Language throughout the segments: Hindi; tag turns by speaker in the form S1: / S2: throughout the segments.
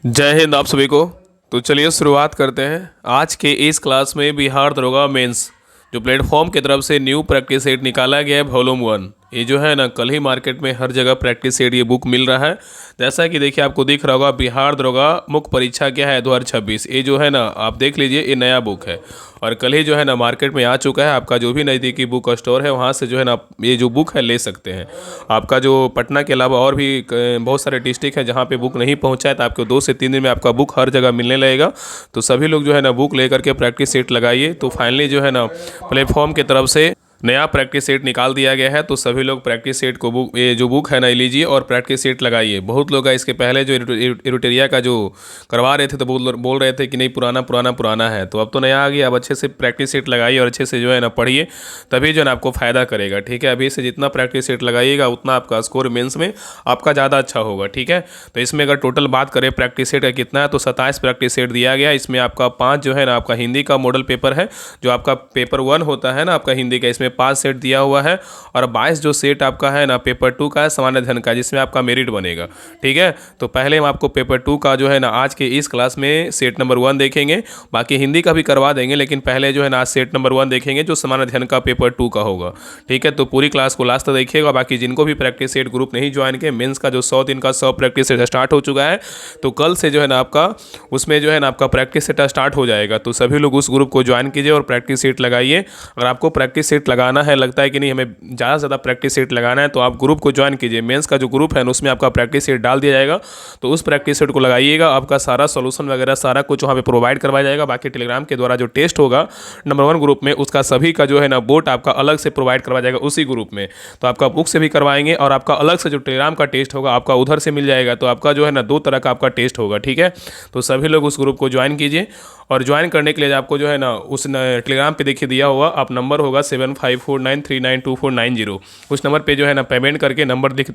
S1: जय हिंद आप सभी को। तो चलिए शुरुआत करते हैं। आज के इस क्लास में बिहार दरोगा मेंस जो प्लेटफॉर्म की तरफ से न्यू प्रैक्टिस सेट निकाला गया है वॉल्यूम 1, ये जो है ना कल ही मार्केट में हर जगह प्रैक्टिस सेट ये बुक मिल रहा है। जैसा कि देखिए आपको दिख रहा होगा बिहार दरोगा मुख्य परीक्षा क्या है 2026, ये जो है ना आप देख लीजिए ये नया बुक है और कल ही जो है ना मार्केट में आ चुका है। आपका जो भी नज़दीकी बुक स्टोर है वहाँ से जो है ना आप ये जो बुक है ले सकते हैं। आपका जो पटना के अलावा और भी बहुत सारे डिस्ट्रिक्ट हैं जहाँ पे बुक नहीं पहुँचा है, तो आपको 2 से 3 दिन में आपका बुक हर जगह मिलने लगेगा। तो सभी लोग जो है ना बुक लेकर के प्रैक्टिस सेट लगाइए। तो फाइनली जो है ना प्लेटफॉर्म की तरफ से नया प्रैक्टिस सेट निकाल दिया गया है। तो सभी लोग प्रैक्टिस सेट को बुक ये जो बुक है ना लीजिए और प्रैक्टिस सेट लगाइए। बहुत लोग इसके पहले जो एरोटेरिया का जो करवा रहे थे तो बोल रहे थे कि नहीं पुराना पुराना पुराना है, तो अब तो नया आ गया। अब अच्छे से प्रैक्टिस सेट लगाइए और अच्छे से जो है ना पढ़िए, तभी जो है ना आपको फ़ायदा करेगा। ठीक है, अभी से जितना प्रैक्टिस सेट लगाइएगा उतना आपका स्कोर मेंस में आपका ज़्यादा अच्छा होगा। ठीक है, तो इसमें अगर टोटल बात करें प्रैक्टिस सेट का कितना है तो 27 प्रैक्टिस सेट दिया गया। इसमें आपका 5 जो है ना आपका हिंदी का मॉडल पेपर है, जो आपका पेपर 1 होता है ना आपका हिंदी का, इसमें 5 सेट दिया हुआ है। और 22 जो सेट आपका है ना पेपर 2 का है सामान्य अध्ययन का, जिसमें आपका मेरिट बनेगा। ठीक है, तो पहले हम आपको पेपर 2 का जो है ना आज के इस क्लास में सेट नंबर 1 देखेंगे। बाकी हिंदी का भी करवा देंगे, लेकिन पहले जो है ना आज सेट नंबर 1 देखेंगे जो सामान्य अध्ययन का पेपर 2 का होगा। ठीक है, तो पूरी क्लास को लास्ट तक देखिएगा। बाकी जिनको भी प्रैक्टिस सेट ग्रुप नहीं ज्वाइन किए, मेंस का जो 100 दिन का 100 प्रैक्टिस सेट स्टार्ट हो चुका है, तो कल से जो है ना आपका उसमें जो है ना आपका प्रैक्टिस सेट स्टार्ट हो जाएगा। तो सभी लोग उस ग्रुप को ज्वाइन कीजिए और प्रैक्टिस सेट लगाइए। अगर आपको प्रैक्टिस सेट लगाना है, लगता है कि नहीं हमें ज़्यादा से ज़्यादा प्रैक्टिस सेट लगाना है, तो आप ग्रुप को ज्वाइन कीजिए। मेंस का जो ग्रुप है ना उसमें आपका प्रैक्टिस सेट डाल दिया जाएगा, तो उस प्रैक्टिस सेट को लगाइएगा। आपका सारा सोल्यूशन वगैरह सारा कुछ वहाँ पे प्रोवाइड करवाया जाएगा। बाकी टेलीग्राम के द्वारा जो टेस्ट होगा नंबर 1 ग्रुप में, उसका सभी का जो है ना बोट आपका अलग से प्रोवाइड करवाया जाएगा उसी ग्रुप में। तो आपका बुक से भी करवाएंगे और आपका अलग से जो टेलीग्राम का टेस्ट होगा आपका उधर से मिल जाएगा। तो आपका जो है ना 2 तरह का आपका टेस्ट होगा। ठीक है, तो सभी लोग उस ग्रुप को ज्वाइन कीजिए। और ज्वाइन करने के लिए आपको जो है ना उस टेलीग्राम पे देखिए दिया हुआ आप नंबर होगा 7549392490। उस नंबर पे जो है ना पेमेंट करके नंबर लिख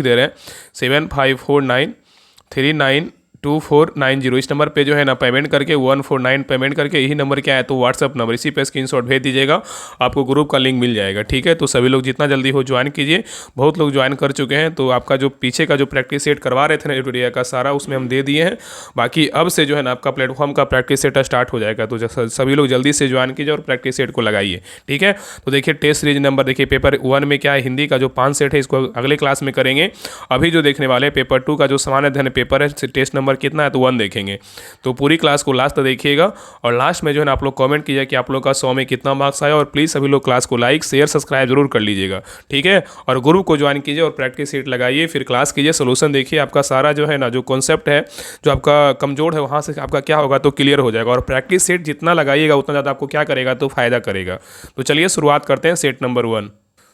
S1: दे रहे हैं 7549392490। इस नंबर पे जो है ना पेमेंट करके 149 पेमेंट करके, यही नंबर क्या है तो व्हाट्सअप नंबर, इसी पे स्क्रीनशॉट भेज दीजिएगा, आपको ग्रुप का लिंक मिल जाएगा। ठीक है, तो सभी लोग जितना जल्दी हो ज्वाइन कीजिए। बहुत लोग ज्वाइन कर चुके हैं। तो आपका जो पीछे का जो प्रैक्टिस सेट करवा रहे थे ना एटोरिया का सारा, उसमें हम दे दिए हैं। बाकी अब से जो है ना आपका प्लेटफॉर्म का प्रैक्टिस सेट स्टार्ट हो जाएगा। तो सभी लोग जल्दी से ज्वाइन कीजिए और प्रैक्टिस सेट को लगाइए। ठीक है, तो देखिए टेस्ट सीरीज नंबर देखिए पेपर 1 में क्या है, हिंदी का जो 5 सेट है इसको अगले क्लास में करेंगे। अभी जो देखने वाले पेपर 2 का जो सामान्य अध्ययन पेपर है, टेस्ट नंबर कितना है तो 1 देखेंगे। तो पूरी क्लास को लास्ट तक देखिएगा और लास्ट में जो है ना आप लोग कमेंट कीजिए कि आप लोग का 100 में कितना मार्क्स आया। और प्लीज़ सभी लोग क्लास को लाइक शेयर सब्सक्राइब जरूर कर लीजिएगा। ठीक है, और ग्रुप को ज्वाइन कीजिए और प्रैक्टिस सेट लगाइए, फिर क्लास कीजिए, सोल्यूशन देखिए। आपका सारा जो है ना जो कॉन्सेप्ट है जो आपका कमजोर है वहाँ से आपका क्या होगा तो क्लियर हो जाएगा। और प्रैक्टिस सेट जितना लगाइएगा उतना ज़्यादा आपको क्या करेगा तो फायदा करेगा। तो चलिए शुरुआत करते हैं सेट नंबर 1।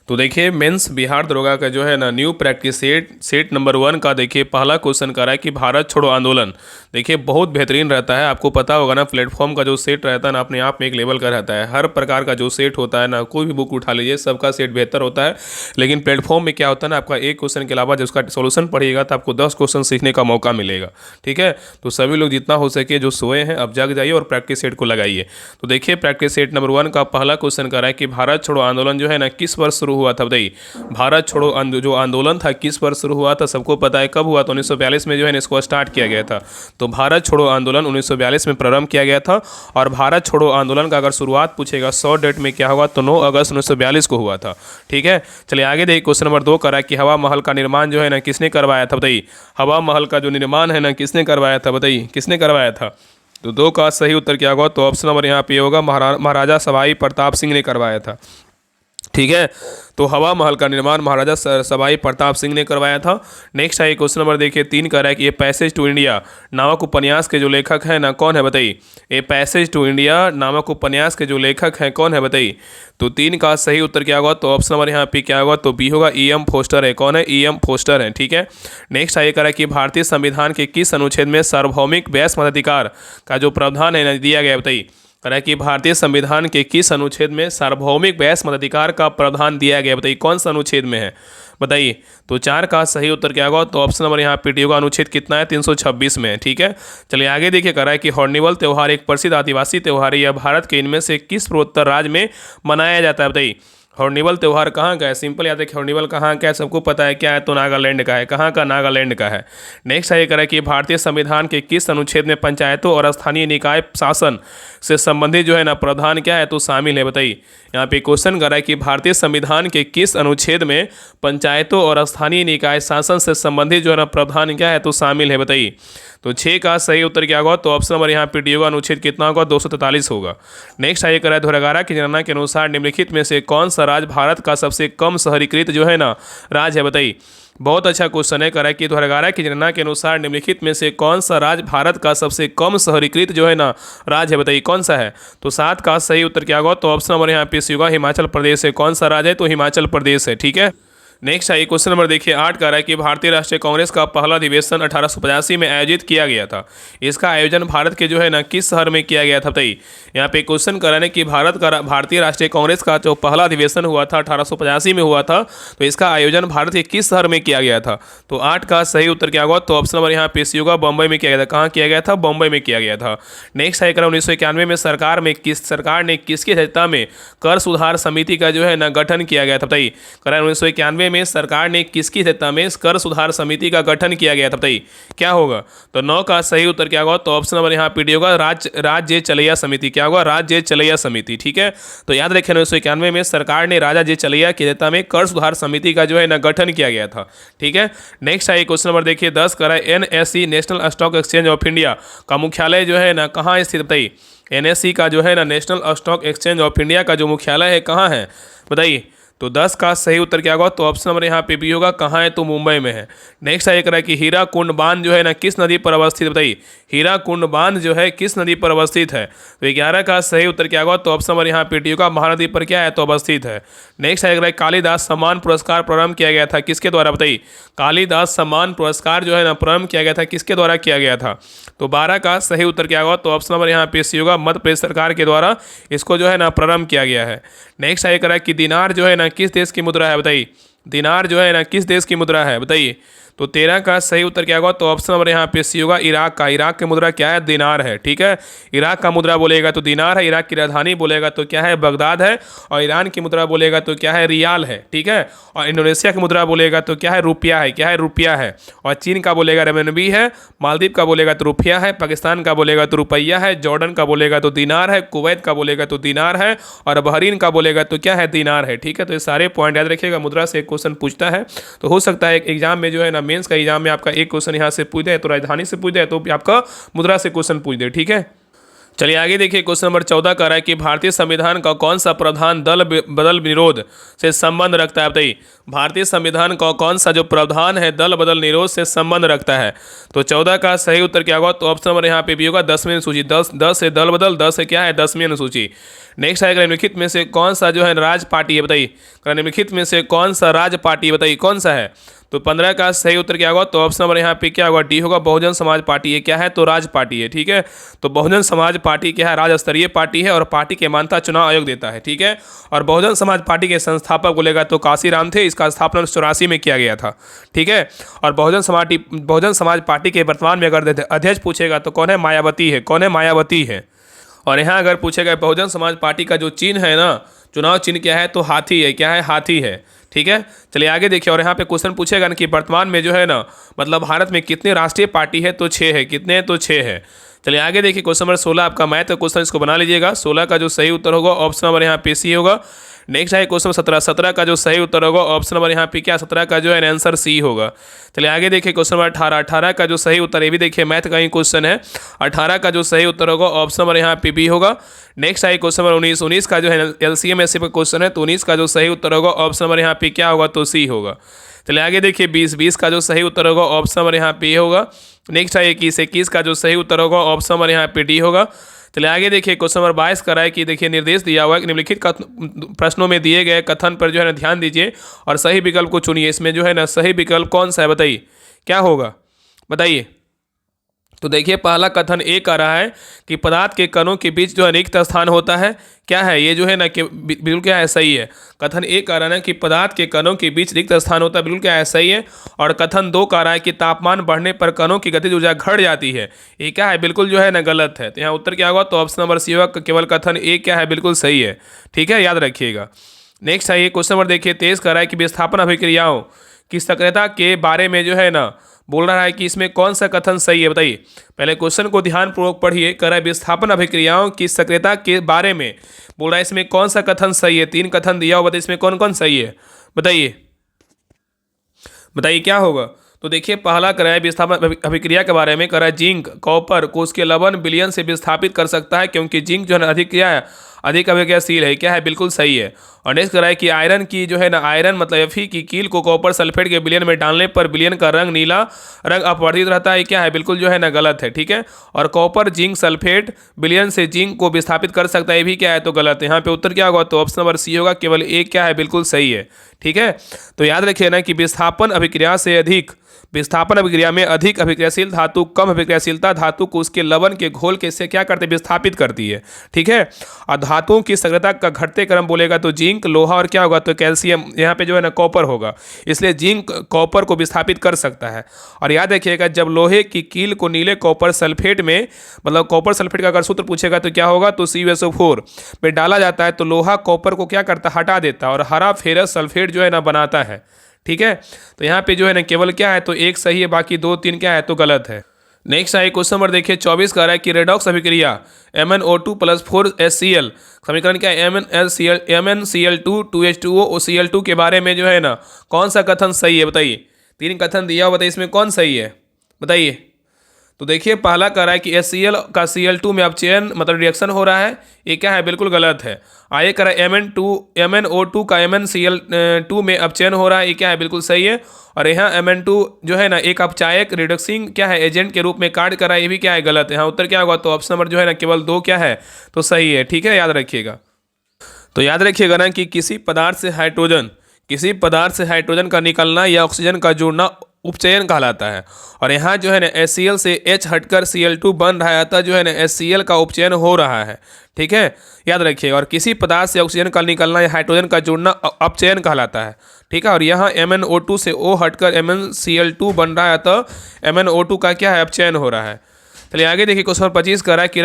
S1: तो देखिए मेंस बिहार दरोगा का जो है ना न्यू प्रैक्टिस सेट नंबर 1 का देखिए पहला क्वेश्चन कर रहा है कि भारत छोड़ो आंदोलन। देखिए बहुत बेहतरीन रहता है, आपको पता होगा ना प्लेटफॉर्म का जो सेट रहता है ना अपने आप में एक लेवल का रहता है। हर प्रकार का जो सेट होता है ना, कोई भी बुक उठा लीजिए सबका सेट बेहतर होता है। लेकिन प्लेटफॉर्म में क्या होता है ना, आपका एक क्वेश्चन के अलावा जब उसका सोल्यूशन पढ़िएगा तो आपको 10 क्वेश्चन सीखने का मौका मिलेगा। ठीक है, तो सभी लोग जितना हो सके जो सोए हैं अब जग जाइए और प्रैक्टिस सेट को लगाइए। तो देखिए प्रैक्टिस सेट नंबर 1 का पहला क्वेश्चन कर रहा है कि भारत छोड़ो आंदोलन जो है ना किस वर्ष शुरू हुआ था। बताइए भारत छोड़ो जो आंदोलन था किस वर्ष शुरू हुआ था, सबको पता है कब हुआ। तो 1942 में जो है ना इसको स्टार्ट किया गया था। तो भारत छोड़ो आंदोलन 1942 में प्रारंभ किया गया था। और भारत छोड़ो आंदोलन का अगर शुरुआत पूछेगा 100 डेट में क्या होगा तो 9 अगस्त 1942 को हुआ था। ठीक है, चलिए आगे देखिए क्वेश्चन नंबर 2 करा कि हवा महल का निर्माण जो है ना किसने करवाया था। बताइए हवा महल का जो निर्माण है ना किसने करवाया था, बताइए किसने करवाया था। तो 2 का सही उत्तर क्या होगा तो ऑप्शन नंबर यहाँ पे होगा महाराजा सवाई प्रताप सिंह ने करवाया था। ठीक है, तो हवा महल का निर्माण महाराजा सवाई प्रताप सिंह ने करवाया था। नेक्स्ट है क्वेश्चन नंबर देखिए 3 का है कि ये पैसेज टू इंडिया नामक उपन्यास के जो लेखक है ना कौन है, बताइए। ये पैसेज टू इंडिया नामक उपन्यास के जो लेखक हैं कौन है, बताइए। तो 3 का सही उत्तर क्या होगा तो ऑप्शन नंबर यहाँ पे क्या होगा तो बी होगा E.M. फोस्टर है। कौन है, E.M. फोस्टर है। ठीक है, नेक्स्ट है कि भारतीय संविधान के किस अनुच्छेद में सार्वभौमिक वैश्य मताधिकार का जो प्रावधान है दिया गया, बताइए। कह रहा है कि भारतीय संविधान के किस अनुच्छेद में सार्वभौमिक वैश्य मताधिकार का प्रावधान दिया गया, बताइए कौन सा अनुच्छेद में है, बताइए। तो 4 का सही उत्तर क्या होगा तो ऑप्शन नंबर यहाँ पे होगा अनुच्छेद कितना है 326 में। ठीक है, चलिए आगे देखिए कह रहा है कि हॉर्निवल त्यौहार एक प्रसिद्ध आदिवासी त्यौहार है, यह भारत के इनमें से किस पूर्वोत्तर राज्य में मनाया जाता है, बताइए। हॉर्निवल त्यौहार कहाँ का है? सिंपल याद है कि हॉर्निवल कहाँ का है, सबको पता है क्या है, तो नागालैंड का है। कहाँ का? नागालैंड का है। नेक्स्ट है ये कह कि भारतीय संविधान के किस अनुच्छेद में पंचायतों और स्थानीय निकाय शासन से संबंधित जो है ना प्रावधान क्या है, तो शामिल है? बताइए। यहाँ पे क्वेश्चन कर रहा है कि भारतीय संविधान के किस अनुच्छेद में पंचायतों और स्थानीय निकाय शासन से संबंधित जो है ना प्रावधान क्या है, तो शामिल है? बताइए। तो 6 का सही उत्तर क्या होगा? तो ऑप्शन नंबर यहाँ पे डी होगा। अनुच्छेद कितना होगा? 243 होगा। नेक्स्ट आइए करा धुरगारा की जनगणना के अनुसार निम्नलिखित में से कौन सा राज्य भारत का सबसे कम शहरीकृत जो है ना राज्य है? बताइए। बहुत अच्छा क्वेश्चन है। करा कि धुरगारा की जनगणना के अनुसार निम्नलिखित में से कौन सा राज्य भारत का सबसे कम शहरीकृत जो है ना राज्य है? बताइए कौन सा है? तो 7 का सही उत्तर क्या होगा? तो ऑप्शन नंबर यहाँ पे सी होगा, हिमाचल प्रदेश है। कौन सा राज्य है? तो हिमाचल प्रदेश है। ठीक है। नेक्स्ट है क्वेश्चन नंबर देखिए 8 का रहा है कि भारतीय राष्ट्रीय कांग्रेस का पहला अधिवेशन 1885 में आयोजित किया गया था। इसका आयोजन भारत के जो है ना किस शहर में किया गया था? बताइए। यहाँ पे क्वेश्चन कर रहे हैं कि भारतीय राष्ट्रीय कांग्रेस का जो पहला अधिवेशन हुआ था 1885 में हुआ था, तो इसका आयोजन भारत के किस शहर में किया गया था? तो 8 का सही उत्तर क्या होगा? तो ऑप्शन नंबर यहाँ पे सी होगा, बम्बई में किया गया था। कहाँ किया गया था? बम्बई में किया गया था। नेक्स्ट है 1991 में सरकार ने किसकी अध्यक्षता में कर सुधार समिति का जो है ना गठन किया गया था? बताइए। 1991 में सरकार ने किसकी अध्यक्षता में कर सुधार समिति का गठन किया गया था? बताइए क्या होगा? तो 9 का सही उत्तर क्या होगा? तो ऑप्शन नंबर यहाँ पे डी होगा, राज्य चलैया समिति। क्या होगा? राज्य चलैया समिति। ठीक है। तो याद रखें 1991 में सरकार ने राजा जे चलैया की अध्यक्षता में कर सुधार समिति का जो है ना गठन किया गया था। ठीक है। नेक्स्ट है क्वेश्चन नंबर देखिए 10 का NSE national stock exchange of India का मुख्यालय जो है ना कहाँ स्थित? बताइए। NSE का जो है ना national stock exchange of India का जो मुख्यालय है कहाँ है? बताइए। तो 10 का सही उत्तर क्या होगा? तो ऑप्शन नंबर यहाँ पे बी होगा, कहाँ है? तो मुंबई में है। नेक्स्ट है कि हीराकुंड बांध जो है ना किस नदी पर अवस्थित? बताइए। हीराकुंड बांध जो है किस नदी पर अवस्थित है? तो 11 का सही उत्तर क्या होगा? तो ऑप्शन नंबर यहाँ पे डी होगा, महानदी पर क्या है? तो अवस्थित है। नेक्स्ट है कालिदास सम्मान पुरस्कार प्रारंभ किया गया था किसके द्वारा? बताइए। कालिदास सम्मान पुरस्कार जो है ना प्रारंभ किया गया था किसके द्वारा किया गया था? तो 12 का सही उत्तर क्या होगा? तो ऑप्शन नंबर यहाँ पे सी होगा, मध्य प्रदेश सरकार के द्वारा इसको जो है ना प्रारंभ किया गया है। नेक्स्ट है कि दिनार जो है ना किस देश की मुद्रा है? बताइए। दिनार जो है ना किस देश की मुद्रा है? बताइए। तो 13 का सही उत्तर क्या होगा? तो ऑप्शन नंबर यहाँ पे सी होगा, इराक का। इराक की मुद्रा क्या है? दिनार है। ठीक है। इराक का मुद्रा बोलेगा तो दिनार है, इराक की राजधानी बोलेगा तो क्या है? बगदाद है, और ईरान की मुद्रा बोलेगा तो क्या है? रियाल है। ठीक है। और इंडोनेशिया की मुद्रा बोलेगा तो क्या है? रुपया है। क्या है? रुपया है। और चीन का बोलेगा रेमनबी है, मालदीव का बोलेगा तो रुपया है, पाकिस्तान का बोलेगा तो रुपया है, जॉर्डन का बोलेगा तो दिनार है, कुवैत का बोलेगा तो दिनार है, और बहरीन का बोलेगा तो क्या है? दिनार है। ठीक है। तो ये सारे पॉइंट याद रखिएगा, मुद्रा से एक क्वेश्चन पूछता है, तो हो सकता है एग्जाम में जो है ना मेंस का एग्जाम में आपका एक क्वेश्चन यहाँ से पूछ दे, तो राजधानी से पूछ दे, तो आपका मुद्रा से क्वेश्चन पूछ दे। ठीक है। चलिए आगे देखिए क्वेश्चन नंबर 14 का रहा है कि भारतीय संविधान का कौन सा प्रावधान दल बदल विरोध से संबंध रखता है? बताइए। भारतीय संविधान का कौन सा जो प्रावधान है दल बदल निरोध से संबंध रखता है? तो 14 का सही उत्तर क्या होगा? तो ऑप्शन नंबर यहाँ पे भी होगा, 10वीं अनुसूची। 10 से दल बदल, 10 से क्या है? 10वीं अनुसूची। नेक्स्ट आएगा निम्नलिखित में से कौन सा जो है राज पार्टी है? बताइए। निम्नलिखित में से कौन सा राज पार्टी? बताइए कौन सा है? तो 15 का सही उत्तर क्या होगा? तो ऑप्शन नंबर यहाँ पे क्या होगा? डी होगा, बहुजन समाज पार्टी। ये क्या है? तो राज पार्टी है। ठीक है। तो बहुजन समाज पार्टी क्या है? राज्य स्तरीय पार्टी है, और पार्टी के मान्यता चुनाव आयोग देता है। ठीक है। और बहुजन समाज पार्टी के संस्थापक बोलेगा तो काशीराम थे। इसका स्थापना 84 में किया गया था। ठीक है। और बहुजन समाज पार्टी के वर्तमान में अगर अध्यक्ष पूछेगा तो कौन है? मायावती है। कौन है? मायावती है। और यहाँ अगर पूछेगा बहुजन समाज पार्टी का जो चिन्ह है ना, चुनाव चिन्ह क्या है? तो हाथी है। क्या है? हाथी है। ठीक है। चलिए आगे देखिए, और यहाँ पे क्वेश्चन पूछेगा ना कि वर्तमान में जो है ना मतलब भारत में कितने राष्ट्रीय पार्टी है? तो 6 है। कितने? तो 6 है। चलिए आगे देखिए क्वेश्चन नंबर 16 आपका मैथ का क्वेश्चन, इसको बना लीजिएगा। 16 का जो सही उत्तर होगा ऑप्शन नंबर यहाँ पे सी होगा। नेक्स्ट है क्वेश्चन 17 का जो सही उत्तर होगा ऑप्शन नंबर यहाँ पे क्या? 17 का जो है आंसर सी होगा। चलिए आगे देखिए क्वेश्चन नंबर 18 का जो सही उत्तर, ये भी देखिए मैथ का ही क्वेश्चन है। 18 का जो सही उत्तर होगा ऑप्शन नंबर यहाँ पे बी होगा। नेक्स्ट है क्वेश्चन नंबर 19 का जो है LCM SC का क्वेश्चन है, तो 19 का जो सही उत्तर होगा ऑप्शन नंबर यहाँ पे क्या होगा? तो सी होगा। चलिए आगे देखिए 20 का जो सही उत्तर होगा ऑप्शन नंबर यहाँ पे होगा। नेक्स्ट है 21 का जो सही उत्तर होगा ऑप्शन नंबर यहाँ पे डी होगा। चलिए आगे देखिए क्वेश्चन नंबर 22 का है कि देखिए निर्देश दिया हुआ है कि निम्नलिखित प्रश्नों में दिए गए कथन पर जो है ना ध्यान दीजिए और सही विकल्प को चुनिए। इसमें जो है ना सही विकल्प कौन सा है? बताइए क्या होगा? बताइए। तो देखिए पहला कथन ए कह रहा है कि पदार्थ के कणों के बीच जो रिक्त स्थान होता है, क्या है ये जो है ना कि बिल्कुल क्या है? सही है। कथन ए कह रहा है कि पदार्थ के कणों के बीच रिक्त स्थान होता है, बिल्कुल क्या है? सही है। और कथन 2 कह रहा है कि तापमान बढ़ने पर कणों की गतिज ऊर्जा घट जाती है, ये क्या है? बिल्कुल जो है ना गलत है। तो यहाँ उत्तर क्या होगा? तो ऑप्शन नंबर सी होगा, केवल कथन ए क्या है? बिल्कुल सही है। ठीक है, याद रखिएगा। नेक्स्ट है ये क्वेश्चन नंबर देखिए 23 कर रहा है कि विस्थापन अभिक्रियाओं की सक्रियता के बारे में जो है ना बोल रहा है कि इसमें कौन सा कथन सही है, बताइए। पहले क्वेश्चन को ध्यानपूर्वक पढ़िए। कर रहा है विस्थापन अभिक्रियाओं की सक्रियता के बारे में बोल रहा है इसमें कौन सा कथन सही है। 3 कथन दिया हुआ, बताइए इसमें कौन कौन सही है, बताइए बताइए क्या होगा। तो देखिए पहला कर रहा है विस्थापन अभिक्रिया के बारे में, कर रहा है जिंक कॉपर को उसके लवण विलयन से विस्थापित कर सकता है क्योंकि जिंक जो है ना अधिक अभिक्रियाशील है, क्या है बिल्कुल सही है। और नेक्स्ट कर रहा है कि आयरन की जो है ना आयरन मतलब Fe की कील को कॉपर सल्फेट के विलयन में डालने पर विलयन का रंग नीला रंग अपवर्तित रहता है, क्या है बिल्कुल जो है ना गलत है, ठीक है। और कॉपर जिंक सल्फेट विलयन से जिंक को विस्थापित कर सकता है, ये भी क्या है तो गलत है। यहाँ पे उत्तर क्या होगा तो ऑप्शन नंबर सी होगा, केवल एक क्या है बिल्कुल सही है, ठीक है। तो याद रखिए ना कि विस्थापन अभिक्रिया में अधिक अभिक्रियाशील धातु कम अभिक्रियाशीलता धातु को उसके लवण के घोल के से क्या करते विस्थापित करती है, ठीक है। और धातुओं की सक्रियता का घटते क्रम बोलेगा तो जिंक लोहा और क्या होगा तो कैल्शियम, यहाँ पे जो है ना कॉपर होगा, इसलिए जिंक कॉपर को विस्थापित कर सकता है। और याद रखिएगा जब लोहे की कील को नीले कॉपर सल्फेट में मतलब कॉपर सल्फेट का अगर सूत्र पूछेगा तो क्या होगा तो CuSO4 में डाला जाता है तो लोहा कॉपर को क्या करता है हटा देता है और हरा फेरस सल्फेट जो है ना बनाता है, ठीक है। तो यहाँ पे जो है ना केवल क्या है तो एक सही है, बाकी 2-3 क्या है तो गलत है। नेक्स्ट है क्वेश्चन नंबर देखिए 24 का रहा है कि रेडॉक्स अभिक्रिया MnO2 + 4HCl समीकरण क्या है MnCl2 2H2O OCl2 के बारे में जो है ना कौन सा कथन सही है, बताइए। 3 कथन दिया हुआ, बताइए इसमें कौन सही है, बताइए। तो देखिए पहला कह रहा है कि HCl का Cl2 में अपचयन मतलब रिएक्शन हो रहा है, ये क्या है बिल्कुल गलत है। आगे कह रहा है MnO2 का MnCl2 में अपचयन हो रहा है, ये क्या है बिल्कुल सही है। और यहाँ Mn2 जो है ना एक अपचायक रिडक्सिंग क्या है एजेंट के रूप में कार्य कर रहा है, ये भी क्या है गलत है। यहाँ उत्तर क्या होगा तो ऑप्शन नंबर जो है ना केवल 2 क्या है तो सही है, ठीक है, याद रखिएगा। तो याद रखिएगा ना कि किसी पदार्थ से हाइड्रोजन का निकलना या ऑक्सीजन का जुड़ना उपचयन कहलाता है। और यहाँ जो है ना HCl से H हटकर Cl2 बन रहा है, अतः जो है ना HCl का उपचयन हो रहा है, ठीक है, याद रखिएगा। और किसी पदार्थ से ऑक्सीजन का निकलना या हाइड्रोजन का जुड़ना अपचयन कहलाता है, ठीक है। और यहाँ MnO2 से O हटकर MnCl2 बन रहा है, अतः MnO2 का क्या है अपचयन हो रहा है। चलिए आगे देखिए क्वेश्चन नंबर 25 कह रहा है कि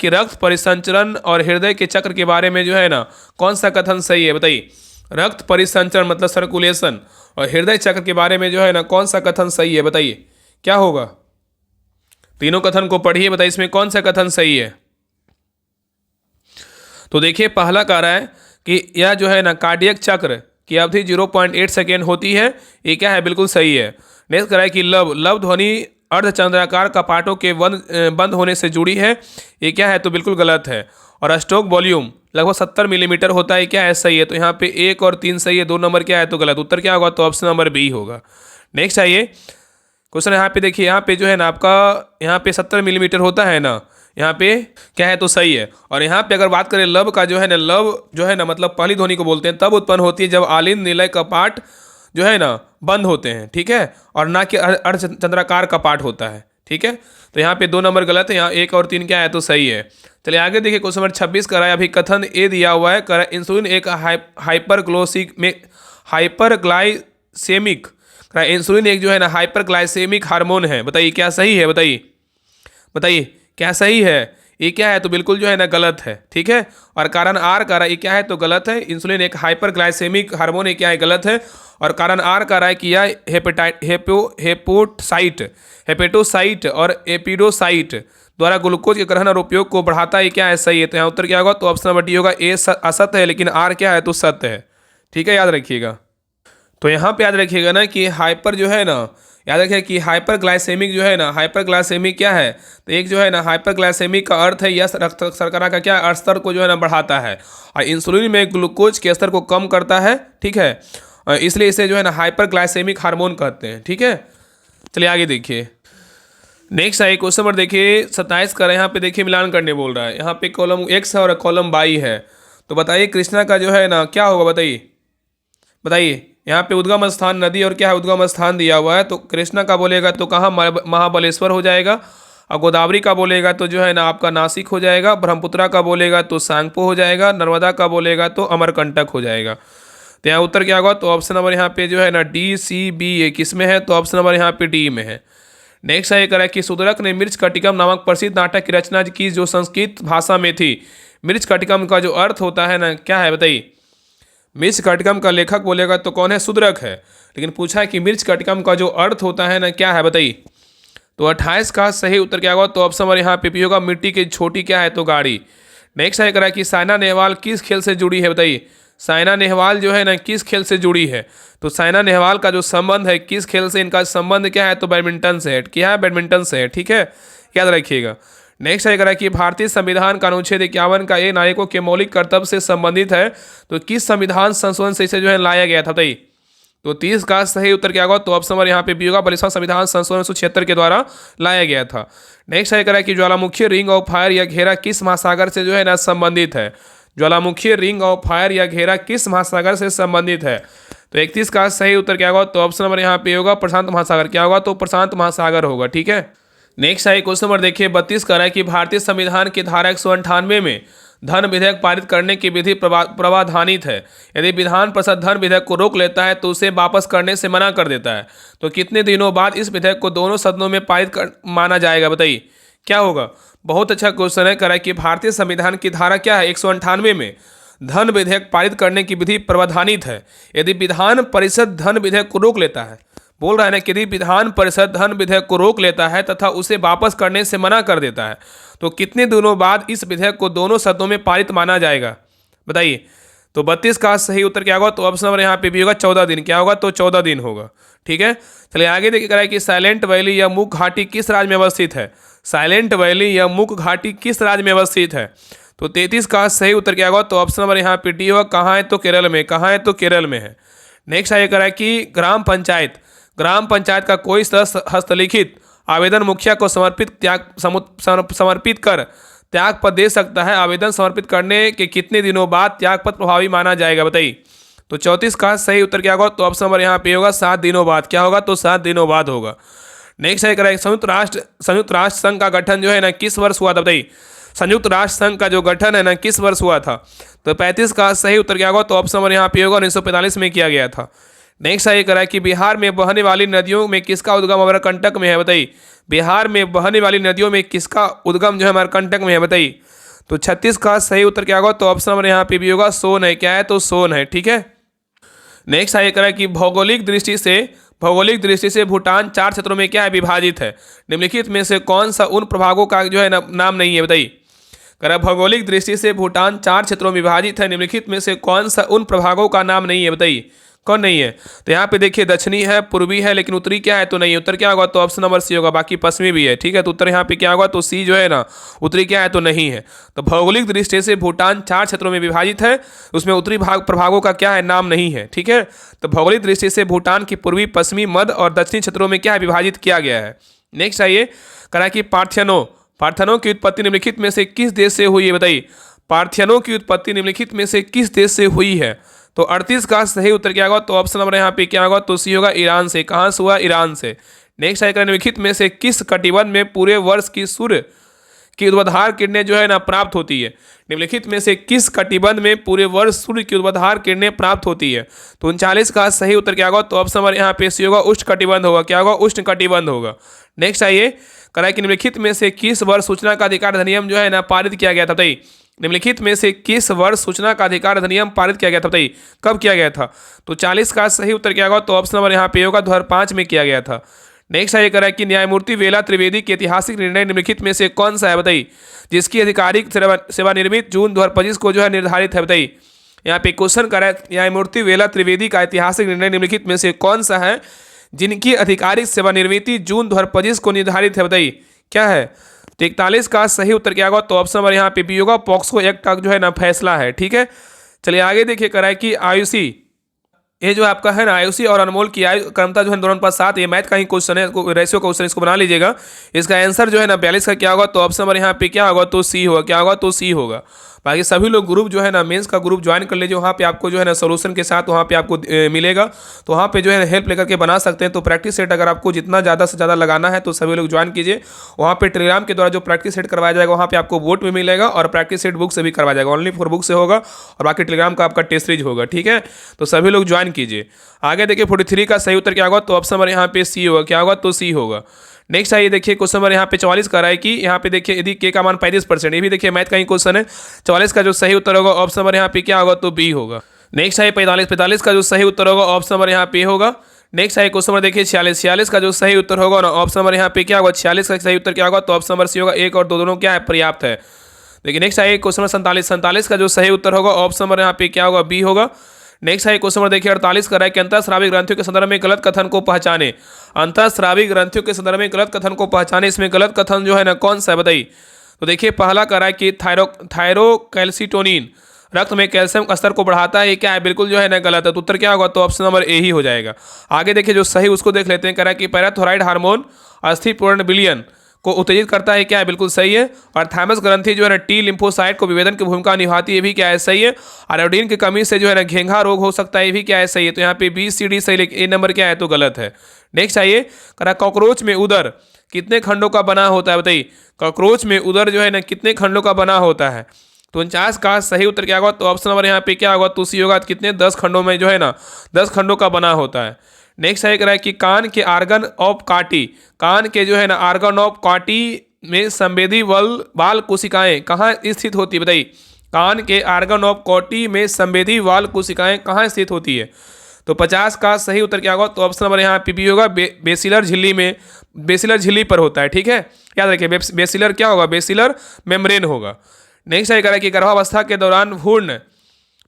S1: रक्त परिसंचरण और हृदय के चक्र के बारे में जो है ना कौन सा कथन सही है, बताइए। रक्त परिसंचरण मतलब सर्कुलेशन और हृदय चक्र के बारे में जो है ना कौन सा कथन सही है, बताइए क्या होगा। तीनों कथन को पढ़िए, बताइए इसमें कौन सा कथन सही है। तो देखिए पहला कह रहा है कि यह जो है ना कार्डियक चक्र की अवधि 0.8 सेकेंड होती है, ये क्या है बिल्कुल सही है। नेक्स्ट कह रहा है कि लव ध्वनि अर्धचंद्राकार कपाटों के बंद होने से जुड़ी है, ये क्या है तो बिल्कुल गलत है। और स्ट्रोक वॉल्यूम लगभग 70 मिलीमीटर होता है, क्या है सही है। तो यहाँ पे 1 और 3 सही है, 2 नंबर क्या है तो गलत। उत्तर क्या होगा तो ऑप्शन नंबर बी होगा। नेक्स्ट है ये क्वेश्चन, यहाँ पे देखिए यहाँ पे जो है ना आपका यहाँ पे 70 मिलीमीटर होता है ना, यहाँ पे क्या है तो सही है। और यहाँ पे अगर बात करें लब का जो है ना लब जो है ना मतलब पहली ध्वनि को बोलते हैं तब उत्पन्न होती है जब आलिंद निलय कपाट जो है ना बंद होते हैं, ठीक है, और ना कि अर्धचंद्राकार कपाट होता है, ठीक है। तो यहाँ पे 2 नंबर गलत है, यहाँ 1 और 3 क्या है तो सही है। चलिए आगे देखिए क्वेश्चन नंबर 26 कराया अभी कथन ए दिया हुआ है, करा इंसुलिन एक हाइपरग्लाइसेमिक इंसुलिन एक जो है ना हाइपरग्लाइसेमिक हार्मोन है, बताइए क्या सही है, बताइए क्या सही है। ये क्या है तो बिल्कुल जो है ना गलत है, ठीक है। और कारण आर का रहा है ये क्या है तो गलत है। इंसुलिन एक हाइपरग्लाइसेमिक हार्मोन है, क्या है गलत है। और कारण आर का रहा है कि यह हेपेटोसाइट और एपिडोसाइट द्वारा ग्लूकोज के ग्रहण और उपयोग को बढ़ाता है, क्या है सही है। तो यहाँ उत्तर क्या होगा तो ऑप्शन नंबर डी होगा, ए असत्य है लेकिन आर क्या है तो सत्य है, ठीक है, याद रखिएगा। तो यहाँ पे याद रखिएगा ना कि हाइपर जो है ना याद रखिए कि हाइपरग्लाइसेमिक जो है ना हाइपरग्लाइसेमिक क्या है तो एक जो है ना हाइपरग्लाइसेमिक का अर्थ है यह रक्त शर्करा का क्या स्तर को जो है ना बढ़ाता है और इंसुलिन में ग्लूकोज के स्तर को कम करता है, ठीक है, इसलिए इसे जो है ना हाइपरग्लाइसेमिक हार्मोन कहते हैं, ठीक है। चलिए आगे देखिए नेक्स्ट है क्वेश्चन नंबर देखिए 27 का यहाँ पे देखिए मिलान करने बोल रहा है। यहाँ पे कॉलम एक्स है और कॉलम वाई है। तो बताइए कृष्णा का जो है ना क्या होगा, बताइए यहाँ पे उद्गम स्थान नदी और क्या है उद्गम स्थान दिया हुआ है। तो कृष्णा का बोलेगा तो कहाँ महाबलेश्वर हो जाएगा, और गोदावरी का बोलेगा तो जो है ना आपका नासिक हो जाएगा, ब्रह्मपुत्रा का बोलेगा तो सांगपो हो जाएगा, नर्मदा का बोलेगा तो अमरकंटक हो जाएगा। तो यहाँ उत्तर क्या होगा तो ऑप्शन नंबर यहाँ पे जो है ना डी सी बी ए किस में है तो ऑप्शन नंबर यहाँ पे डी में है। नेक्स्ट है कह रहा है कि सुदरक ने मिर्च का टिकम नामक प्रसिद्ध नाटक की रचना की जो संस्कृत भाषा में थी। मृच्छकटिकम का जो अर्थ होता है ना क्या है बताइए। मृच्छकटिकम का लेखक बोलेगा तो कौन है, शूद्रक है। लेकिन पूछा है कि मृच्छकटिकम का जो अर्थ होता है ना क्या है बताइए। तो 28 का सही उत्तर क्या होगा, तो ऑप्शन नंबर यहाँ पे भी होगा, मिट्टी की छोटी क्या है, तो गाड़ी। नेक्स्ट है करा कि साइना नेहवाल किस खेल से जुड़ी है बताइए। साइना नेहवाल जो है ना किस खेल से जुड़ी है, तो साइना नेहवाल का जो संबंध है किस खेल से, इनका संबंध क्या है, तो बैडमिंटन से है। क्या है, बैडमिंटन से है, ठीक है, याद रखिएगा। नेक्स्ट है करा कि भारतीय संविधान का अनुच्छेद 51 का ये नागरिकों के मौलिक कर्तव्य से संबंधित है, तो किस संविधान संशोधन से इसे जो है लाया गया था बताइए। तो 30 का सही उत्तर क्या होगा, तो ऑप्शन नंबर यहाँ पे भी होगा, 42वां संविधान संशोधन 1976 के द्वारा लाया गया था। नेक्स्ट है करा कि ज्वालामुखी रिंग ऑफ फायर या घेरा किस महासागर से जो है ना संबंधित है। ज्वालामुखी रिंग ऑफ फायर या घेरा किस महासागर से संबंधित है। तो 31 का सही उत्तर क्या होगा, तो ऑप्शन नंबर यहाँ पे होगा प्रशांत महासागर। क्या होगा, तो प्रशांत महासागर होगा, ठीक है। नेक्स्ट है क्वेश्चन नंबर देखिए 32 का है कि भारतीय संविधान की धारा 198 में धन विधेयक पारित करने की विधि प्रावधानित है। यदि विधान परिषद धन विधेयक को रोक लेता है तो उसे वापस करने से मना कर देता है, तो कितने दिनों बाद इस विधेयक को दोनों सदनों में पारित माना जाएगा बताइए। क्या होगा, बहुत अच्छा क्वेश्चन है। करा कि भारतीय संविधान की धारा क्या है 198 में धन विधेयक पारित करने की विधि प्रावधानित है। यदि विधान परिषद धन विधेयक को रोक लेता है, बोल रहा है ना कि यदि विधान परिषद धन विधेयक को रोक लेता है तथा उसे वापस करने से मना कर देता है, तो कितने दिनों बाद इस विधेयक को दोनों सदनों में पारित माना जाएगा बताइए। तो 32 का सही उत्तर क्या होगा, तो ऑप्शन नंबर यहाँ पे भी होगा 14 दिन। क्या होगा, तो 14 दिन होगा, ठीक है। चलिए आगे देखिए करा कि साइलेंट वैली या मूक घाटी किस राज्य में अवस्थित है। साइलेंट वैली या मूक घाटी किस राज्य में अवस्थित है। तो 33 का सही उत्तर क्या होगा, तो ऑप्शन नंबर यहाँ पे डी होगा, कहाँ है, तो केरल में। कहाँ है, तो केरल में है। नेक्स्ट आगे करा कि ग्राम पंचायत का कोई सदस्य हस्तलिखित आवेदन मुखिया को समर्पित कर त्याग पत्र दे सकता है। आवेदन समर्पित करने के कितने दिनों बाद त्याग पत्र प्रभावी माना जाएगा बताइए। तो 34 का सही उत्तर क्या होगा, तो ऑप्शन नंबर यहाँ पे होगा 7 दिनों बाद। क्या होगा, तो 7 दिनों बाद होगा। नेक्स्ट है करेक्ट, संयुक्त राष्ट्र संघ का गठन जो है ना किस वर्ष हुआ था बताइए। संयुक्त राष्ट्र संघ का जो गठन है ना किस वर्ष हुआ था। तो 35 का सही उत्तर क्या होगा, तो ऑप्शन नंबर यहाँ पे होगा 1945 में किया गया था। नेक्स्ट है करा कि बिहार में बहने वाली नदियों में किसका उद्गम अमरकंटक में है बताइए। बिहार में बहने वाली नदियों में किसका उद्गम जो है अमरकंटक में है बताइए। तो 36 का सही उत्तर क्या होगा, तो ऑप्शन नंबर यहाँ पे भी होगा सोन है। क्या है, तो सोन है, ठीक है। नेक्स्ट है करा कि भौगोलिक दृष्टि से भूटान 4 क्षेत्रों में क्या है, विभाजित है। निम्नलिखित में से कौन सा उन प्रभागों का जो है नाम नहीं है बताइए। करा भौगोलिक दृष्टि से भूटान 4 क्षेत्रों में विभाजित है, निम्नलिखित में से कौन सा उन प्रभागों का नाम नहीं है बताइए। कौन नहीं है, तो यहाँ पे देखिए दक्षिणी है, पूर्वी है, लेकिन उत्तरी क्या है, तो नहीं। उत्तर क्या होगा, तो ऑप्शन नंबर सी होगा। बाकी पश्चिमी भी है, ठीक है। तो उत्तर यहाँ पे क्या होगा, तो सी जो है ना, उत्तरी क्या है, तो नहीं है। तो भौगोलिक दृष्टि से भूटान 4 क्षेत्रों में विभाजित है, उसमें उत्तरी प्रभागों का क्या है, नाम नहीं है, ठीक है। तो भौगोलिक दृष्टि से भूटान की पूर्वी, पश्चिमी, मध्य और दक्षिणी क्षेत्रों में क्या है, विभाजित किया गया है। नेक्स्ट आइए करा कि पार्थेनों की उत्पत्ति निम्नलिखित में से किस देश से हुई है बताइए। पार्थेनों की उत्पत्ति निम्नलिखित में से किस देश से हुई है। तो 38 का सही उत्तर क्या होगा, तो ऑप्शन नंबर यहाँ पे क्या होगा, तो सी होगा, ईरान से। कहाँ से हुआ, ईरान से। नेक्स्ट आइए निम्नलिखित में से किस कटिबंध में पूरे वर्ष की सूर्य की ऊर्ध्वाधर किरणें जो है ना प्राप्त होती है। निम्नलिखित में से किस कटिबंध में पूरे वर्ष सूर्य की ऊर्ध्वाधर किरणें प्राप्त होती है। तो 39 का सही उत्तर क्या होगा, तो ऑप्शन नंबर यहाँ पे सी होगा, उष्ण कटिबंध होगा। क्या होगा, उष्ण कटिबंध होगा। नेक्स्ट आइए करा कि निम्नलिखित में से किस वर्ष सूचना का अधिकार अधिनियम जो है ना पारित किया गया था बताइए। निम्नलिखित में से किस वर्ष सूचना का अधिकार अधिनियम पारित किया गया था बताइए, कब किया गया था। तो 40 का सही उत्तर क्या होगा, तो ऑप्शन नंबर यहाँ पे होगा 2005 में किया गया था। नेक्स्ट आइए करा कि न्यायमूर्ति वेला त्रिवेदी के ऐतिहासिक निर्णय निम्नलिखित में से कौन सा है बताइए, जिसकी आधिकारिक सेवानिवृत्ति जून 2025 को जो है निर्धारित है बताइए। यहाँ पे क्वेश्चन करा न्यायमूर्ति वेला त्रिवेदी का ऐतिहासिक निर्णय निम्नलिखित में से कौन सा है जिनकी आधिकारिक सेवानिवृत्ति जून 2025 को निर्धारित है बताइए। क्या है, तो 41 का सही उत्तर क्या होगा, तो ऑप्शन नंबर यहाँ पे भी होगा, पॉक्सो एक्ट का जो है ना फैसला है, ठीक है। चलिए आगे देखिए कराए कि आयुषी, ये जो आपका है ना आयुषी और अनमोल की आयु क्रमता जो है दोनों पर 7, ये मैथ का ही क्वेश्चन है, रेशियो का क्वेश्चन, इसको बना लीजिएगा। इसका आंसर जो है ना 42 का क्या होगा, तो ऑप्शन नंबर यहाँ पे क्या होगा, तो सी होगा। क्या होगा, तो सी होगा। बाकी सभी लोग ग्रुप जो है ना मेंस का ग्रुप ज्वाइन कर लीजिए, वहाँ पे आपको जो है ना सोल्यूशन के साथ वहाँ पे आपको मिलेगा, तो वहाँ पे जो है हेल्प लेकर के बना सकते हैं। तो प्रैक्टिस सेट अगर आपको जितना ज़्यादा से ज़्यादा लगाना है तो सभी लोग ज्वाइन कीजिए। वहाँ पे टेलीग्राम के द्वारा जो प्रैक्टिस सेट करवाया जाएगा वहाँ पे आपको वोट भी मिलेगा और प्रैक्टिस सेट बुक से भी करवाया जाएगा। ओनली फॉर बुक से होगा और बाकी टेलीग्राम का आपका टेस्ट सीरीज होगा, ठीक है। तो सभी लोग ज्वाइन कीजिए। आगे देखिए 43 का सही उत्तर क्या होगा, तो ऑप्शन नंबर यहाँ पे सी होगा। क्या होगा, तो सी होगा। नेक्स्ट आइए देखिए क्वेश्चन नंबर यहाँ पे 44 का रहा है कि यहाँ पे देखिए यदि के का मान 35%, ये भी देखिए मैथ का ही क्वेश्चन है। 44 का जो सही उत्तर होगा ऑप्शन नंबर यहाँ पे क्या होगा, तो बी होगा। नेक्स्ट है 45 का जो सही उत्तर होगा ऑप्शन नंबर यहाँ पे होगा। नेक्स्ट है क्वेश्चन नंबर देखिए 46 का जो सही उत्तर होगा ना ऑप्शन नंबर यहाँ पे क्या होगा, 46 का सही उत्तर क्या होगा, तो ऑप्शन नंबर सी होगा। एक और दो दोनों क्या है, पर्याप्त है। देखिए नेक्स्ट है क्वेश्चन नंबर 47 का जो सही उत्तर होगा ऑप्शन नंबर यहाँ पे क्या होगा, बी होगा। नेक्स्ट है क्वेश्चन नंबर देखिए 48 का है कि अंतःस्रावी ग्रंथियों के संदर्भ में गलत कथन को पहचाने। अंतःस्रावी ग्रंथियों के संदर्भ में गलत कथन को पहचाने, इसमें गलत कथन जो है ना कौन सा है बताइए। तो देखिए पहला कह रहा है कि थायरोकैल्सिटोनिन रक्त में कैल्शियम स्तर को बढ़ाता है, ये क्या है, बिल्कुल जो है ना गलत है। तो उत्तर क्या होगा, तो ऑप्शन नंबर ए ही हो जाएगा। आगे देखिए जो सही उसको देख लेते हैं। कह रहा है कि पैराथोराइड हार्मोन अस्थिपूर्ण विलयन को उत्तेजित करता है, क्या है, बिल्कुल सही है। और थाइमस ग्रंथि जो है ना टी लिम्फोसाइट को विभेदन की भूमिका निभाती है, ये भी क्या है, सही है। और आयोडीन की कमी से जो है ना घेंघा रोग हो सकता है, ये भी क्या है, सही है। तो यहाँ पे बी सी डी सही, लेकिन ए नंबर क्या है, तो गलत है। नेक्स्ट आइए, कह रहा कॉकरोच में उदर कितने खंडों का बना होता है बताइए। कॉकरोच में उदर जो है ना कितने खंडों का बना होता है, तो 49 का सही उत्तर क्या होगा, तो ऑप्शन नंबर यहाँ पे क्या होगा, तो सी होगा। कितने, 10 खंडों में जो है ना 10 खंडों का बना होता है। नेक्स्ट है कह रहा है कि कान के आर्गन ऑफ काटी, कान के जो है ना आर्गन ऑफ काटी में संवेदी वाल कोशिकाएं कहाँ स्थित होती है बताइए। कान के आर्गन ऑफ कॉटी में संवेदी वाल कोशिकाएं कहाँ स्थित होती है, तो 50 का सही उत्तर क्या होगा, तो ऑप्शन नंबर यहाँ पे बी होगा। बेसिलर झिल्ली में, बेसिलर झिल्ली पर होता है, ठीक है, याद रखिए। बेसिलर क्या होगा, बेसिलर मेम्ब्रेन होगा। नेक्स्ट है कह रहा है कि गर्भावस्था के दौरान भ्रूण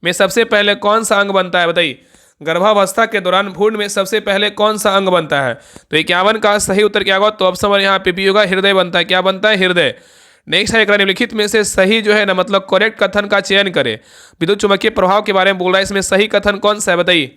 S1: में सबसे पहले कौन सा अंग बनता है बताइए। गर्भावस्था के दौरान भ्रूण में सबसे पहले कौन सा अंग बनता है, तो 51 का सही उत्तर क्या होगा, तो ऑप्शन नंबर यहाँ पे बी होगा। हृदय बनता है, क्या बनता है, हृदय। नेक्स्ट है निम्नलिखित में से सही जो है ना मतलब करेक्ट कथन का चयन करे। विद्युत चुम्बकीय प्रभाव के बारे में बोल रहा है, इसमें सही कथन कौन सा है बताइए,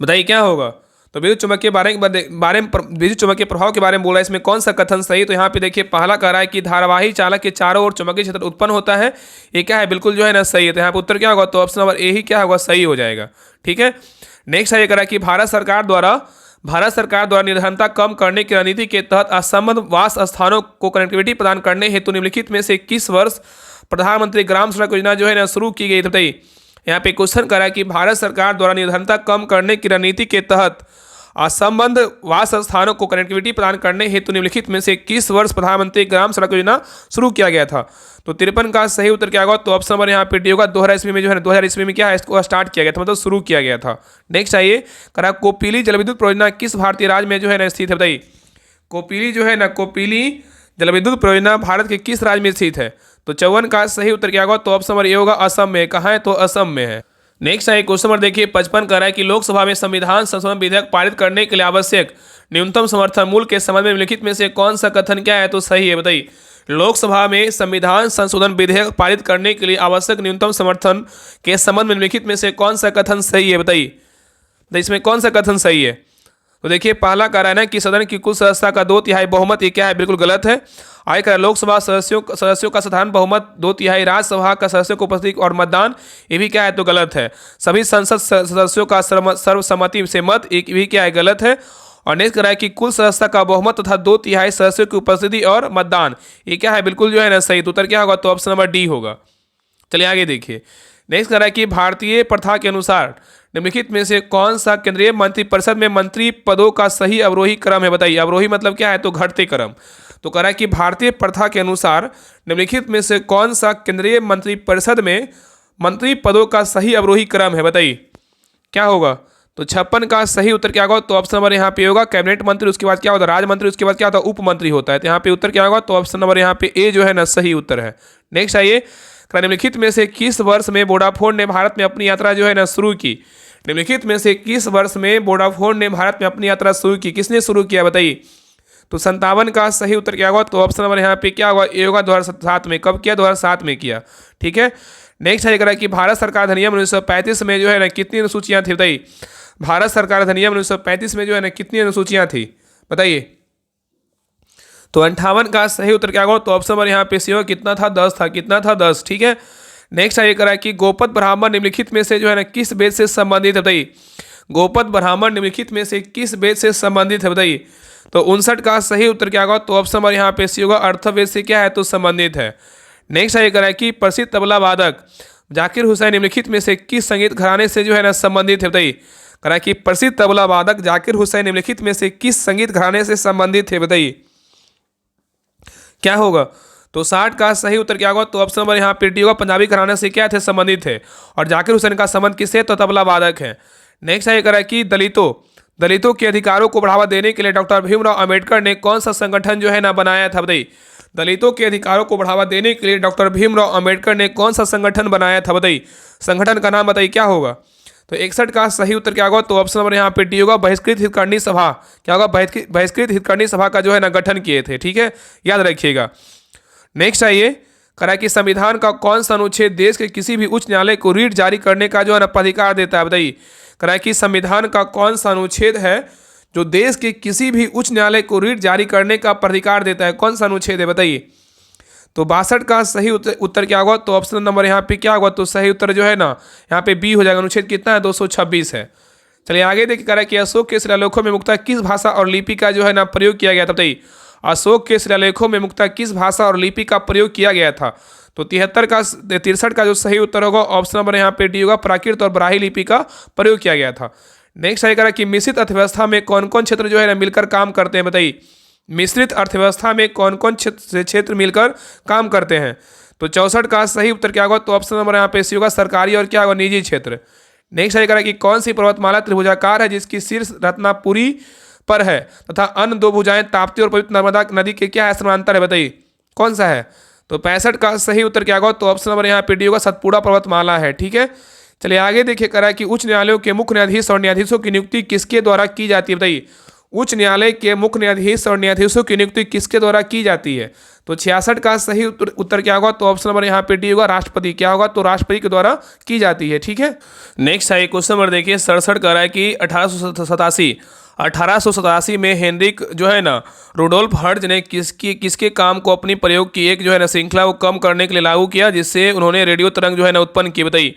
S1: बताइए क्या होगा। तो विद्युत चुम्बकीय विद्युत चुम्बकीय प्रभाव के बारे में बोल रहा है, इसमें कौन सा कथन सही। तो यहाँ पे देखिए पहला कह रहा है कि धारावाही चालक के चारों ओर चुंबकीय क्षेत्र उत्पन्न होता है, ये क्या है, बिल्कुल जो है ना सही है। तो यहाँ पे उत्तर क्या होगा, तो ऑप्शन नंबर ए ही क्या होगा, सही हो जाएगा, ठीक है। नेक्स्ट है ये कह रहा है कि भारत सरकार द्वारा निर्धनता कम करने की रणनीति के तहत असंबद्ध वास स्थानों को कनेक्टिविटी प्रदान करने हेतु निम्नलिखित में से किस वर्ष प्रधानमंत्री ग्राम सड़क योजना जो है ना शुरू की गई। बताइए यहाँ पे क्वेश्चन कर रहा है कि भारत सरकार द्वारा निर्धनता कम करने की रणनीति के तहत असंबद्ध वास स्थानों को कनेक्टिविटी प्रदान करने हेतु निम्नलिखित में से किस वर्ष प्रधानमंत्री ग्राम सड़क योजना शुरू किया गया था। तो 53 का सही उत्तर क्या होगा, तो ऑप्शन नंबर यहाँ पे डी होगा। 2000 ईस्वी में जो है ना 2000 ईस्वी में क्या है, इसको स्टार्ट किया गया था, मतलब शुरू किया गया था। नेक्स्ट आइए, करा कोपिली जलविद्युत परियोजना किस भारतीय राज्य में जो है ना स्थित है बताइए। कोपिली जो है ना, कोपिली जलविद्युत परियोजना भारत के किस राज्य में स्थित है, तो 54 का सही उत्तर क्या होगा, तो ऑप्शन नंबर ए होगा। असम में, कहाँ है, तो असम में है। नेक्स्ट है क्वेश्चन नंबर देखिए 55 कर रहा है कि लोकसभा में संविधान संशोधन विधेयक पारित करने के लिए आवश्यक न्यूनतम समर्थन मूल्य के संबंध में निम्नलिखित में से कौन सा कथन क्या है, तो सही है बताइए। लोकसभा में संविधान संशोधन विधेयक पारित करने के लिए आवश्यक न्यूनतम समर्थन के संबंध में निम्नलिखित में से कौन सा कथन सही है बताइए। तो इसमें कौन सा कथन सही है, तो देखिए पहला कह रहा है ना कि सदन की कुल सदस्यता का 2/3 बहुमत, ये क्या है, बिल्कुल गलत है। आगे कह रहा है लोकसभा सदस्यों का साधारण बहुमत 2/3, राज्यसभा का सदस्यों को उपस्थिति और मतदान, ये भी क्या है, तो गलत है। सभी संसद सदस्यों का सर्वसम्मति से मत, एक भी क्या है, गलत है। और नेक्स्ट कह रहा है कि कुल सदस्यता का बहुमत तथा 2/3 सदस्यों की उपस्थिति और मतदान, ये क्या है, बिल्कुल जो है ना सही। तो उत्तर क्या होगा, तो ऑप्शन नंबर डी होगा। चलिए आगे देखिए। नेक्स्ट कह रहा है कि भारतीय प्रथा के अनुसार निम्नलिखित में से कौन सा केंद्रीय मंत्रिपरिषद में मंत्री पदों का सही अवरोही क्रम है बताइए। अवरोही मतलब क्या है, तो घटते क्रम। तो कह रहा है कि भारतीय प्रथा के अनुसार निम्नलिखित में से कौन सा केंद्रीय मंत्रिपरिषद में मंत्री पदों का सही अवरोही क्रम है बताइए, क्या होगा। तो 56 का सही उत्तर क्या होगा, तो ऑप्शन नंबर यहाँ पे होगा कैबिनेट मंत्री, उसके बाद क्या होता है, राज्य मंत्री, उसके बाद क्या होता है, उप मंत्री होता है। तो यहाँ पे उत्तर क्या होगा, तो ऑप्शन नंबर यहाँ पे ए जो है ना सही उत्तर है। नेक्स्ट आइए, निम्नलिखित में से किस वर्ष में वोडाफोन ने भारत में अपनी यात्रा जो है ना शुरू की। निम्नलिखित में से किस वर्ष में वोडाफोन ने भारत में अपनी यात्रा शुरू की, किसने शुरू किया बताइए। तो 57 का सही उत्तर क्या होगा, तो ऑप्शन नंबर यहाँ पे क्या होगा, ए होगा। 2007 में, कब किया, 2007 में किया, ठीक है। नेक्स्ट है कह कि भारत सरकार अधिनियम 1935 में जो है ना कितनी अनुसूचियाँ थी बताइए। भारत सरकार अधिनियम 1935 में जो है ना कितनी अनुसूचियाँ थी बताइए। तो 58 का सही उत्तर क्या होगा, तो ऑप्शन नंबर यहाँ पे सी होगा। कितना था, 10 था, कितना था, 10, ठीक है। नेक्स्ट है कह कि गोपद ब्राह्मण निम्नलिखित में से जो है ना किस वेद से संबंधित है बताइए। गोपद ब्राह्मण निम्नलिखित में से किस वेद से संबंधित है बताइए। तो 59 का सही उत्तर क्या होगा, तो ऑप्शन नंबर यहाँ पे सी होगा। अर्थवेद से क्या है, तो संबंधित है। नेक्स्ट है कह कि प्रसिद्ध तबला वादक जाकिर हुसैन निम्नलिखित में से किस संगीत घराने से जो है ना संबंधित है? बताइए। कह रहा है कि प्रसिद्ध तबला वादक जाकिर हुसैन निम्नलिखित में से किस संगीत घराने से संबंधित है? बताइए क्या होगा? तो 60 का सही उत्तर क्या होगा? तो ऑप्शन नंबर यहाँ पे डी होगा, पंजाबी घराने से क्या थे? संबंधित है। और जाकिर हुसैन का संबंध किससे? तो तबला वादक है। नेक्स्ट है करा कि दलितों के अधिकारों को बढ़ावा देने के लिए डॉक्टर भीमराव अंबेडकर ने कौन सा संगठन जो है ना बनाया था? बताइए। दलितों के अधिकारों को बढ़ावा देने के लिए डॉक्टर भीमराव अंबेडकर ने कौन सा संगठन बनाया था? बताइए। संगठन का नाम बताइए क्या होगा? तो 61 का सही उत्तर क्या होगा? तो ऑप्शन नंबर यहाँ पे डी होगा, बहिष्कृत हितकर्णी सभा। क्या होगा? बहिष्कृत हितकर्णी सभा का जो है ना गठन किए थे। ठीक है, याद रखिएगा। नेक्स्ट आइए, करा कि संविधान का कौन सा अनुच्छेद देश के किसी भी उच्च न्यायालय को रीट जारी करने का जो है ना अधिकार देता है? बताइए। करा कि संविधान का कौन सा अनुच्छेद है जो देश के किसी भी उच्च न्यायालय को रीट जारी करने का अधिकार देता है? कौन सा अनुच्छेद है? बताइए। तो 62 का सही उत्तर क्या होगा? तो ऑप्शन नंबर यहाँ पे क्या होगा? तो सही उत्तर जो है ना यहाँ पे बी हो जाएगा। अनुच्छेद कितना है? 226 है। चलिए आगे देखिए, कह रहा है कि अशोक के शिलालेखों में मुख्यतः किस भाषा और लिपि का जो है ना प्रयोग किया गया था? बताइए। अशोक के शिलालेखों में मुख्यतः किस भाषा और लिपि का प्रयोग किया गया था? तो 63 का जो सही उत्तर होगा ऑप्शन नंबर यहाँ पे डी होगा, प्राकृत और ब्राह्मी लिपि का प्रयोग किया गया था। नेक्स्ट आएगा कि मिश्रित अर्थव्यवस्था में कौन कौन क्षेत्र जो है ना मिलकर काम करते हैं? बताइए। मिश्रित अर्थव्यवस्था में कौन कौन क्षेत्र मिलकर काम करते हैं? तो 64 का सही उत्तर क्या होगा? तो ऑप्शन नंबर यहाँ पे सी होगा, सरकारी और क्या होगा? निजी क्षेत्र। नेक्स्ट आएगा कि कौन सी पर्वतमाला त्रिभुजाकार है जिसकी शीर्ष रत्नापुरी पर है तथा अन्य दो भुजाएं ताप्ती और पवित्र नर्मदा नदी के क्या है? समांतर है। बताइए कौन सा है? तो 65 का सही उत्तर क्या होगा? तो ऑप्शन नंबर यहाँ पे डी होगा, सतपुड़ा पर्वतमाला है। ठीक है, चलिए आगे देखिए, करा कि उच्च न्यायालयों के मुख्य न्यायाधीश और न्यायाधीशों की नियुक्ति किसके द्वारा की जाती है? बताइए। उच्च न्यायालय के मुख्य न्यायाधीश और न्यायाधीशों की नियुक्ति किसके द्वारा की जाती है? तो 66 का सही उत्तर क्या होगा? तो ऑप्शन नंबर यहाँ पे डी होगा, राष्ट्रपति। क्या होगा? तो राष्ट्रपति के द्वारा की जाती है। ठीक है, नेक्स्ट है क्वेश्चन नंबर देखिए 67 का रहा है कि 1887 में हेनरिक जो है ना रुडोल्फ हर्ट्ज ने किसके काम को अपनी प्रयोग की एक जो है ना श्रृंखला को कम करने के लिए लागू किया, जिससे उन्होंने रेडियो तरंग जो है ना उत्पन्न की? बताइए।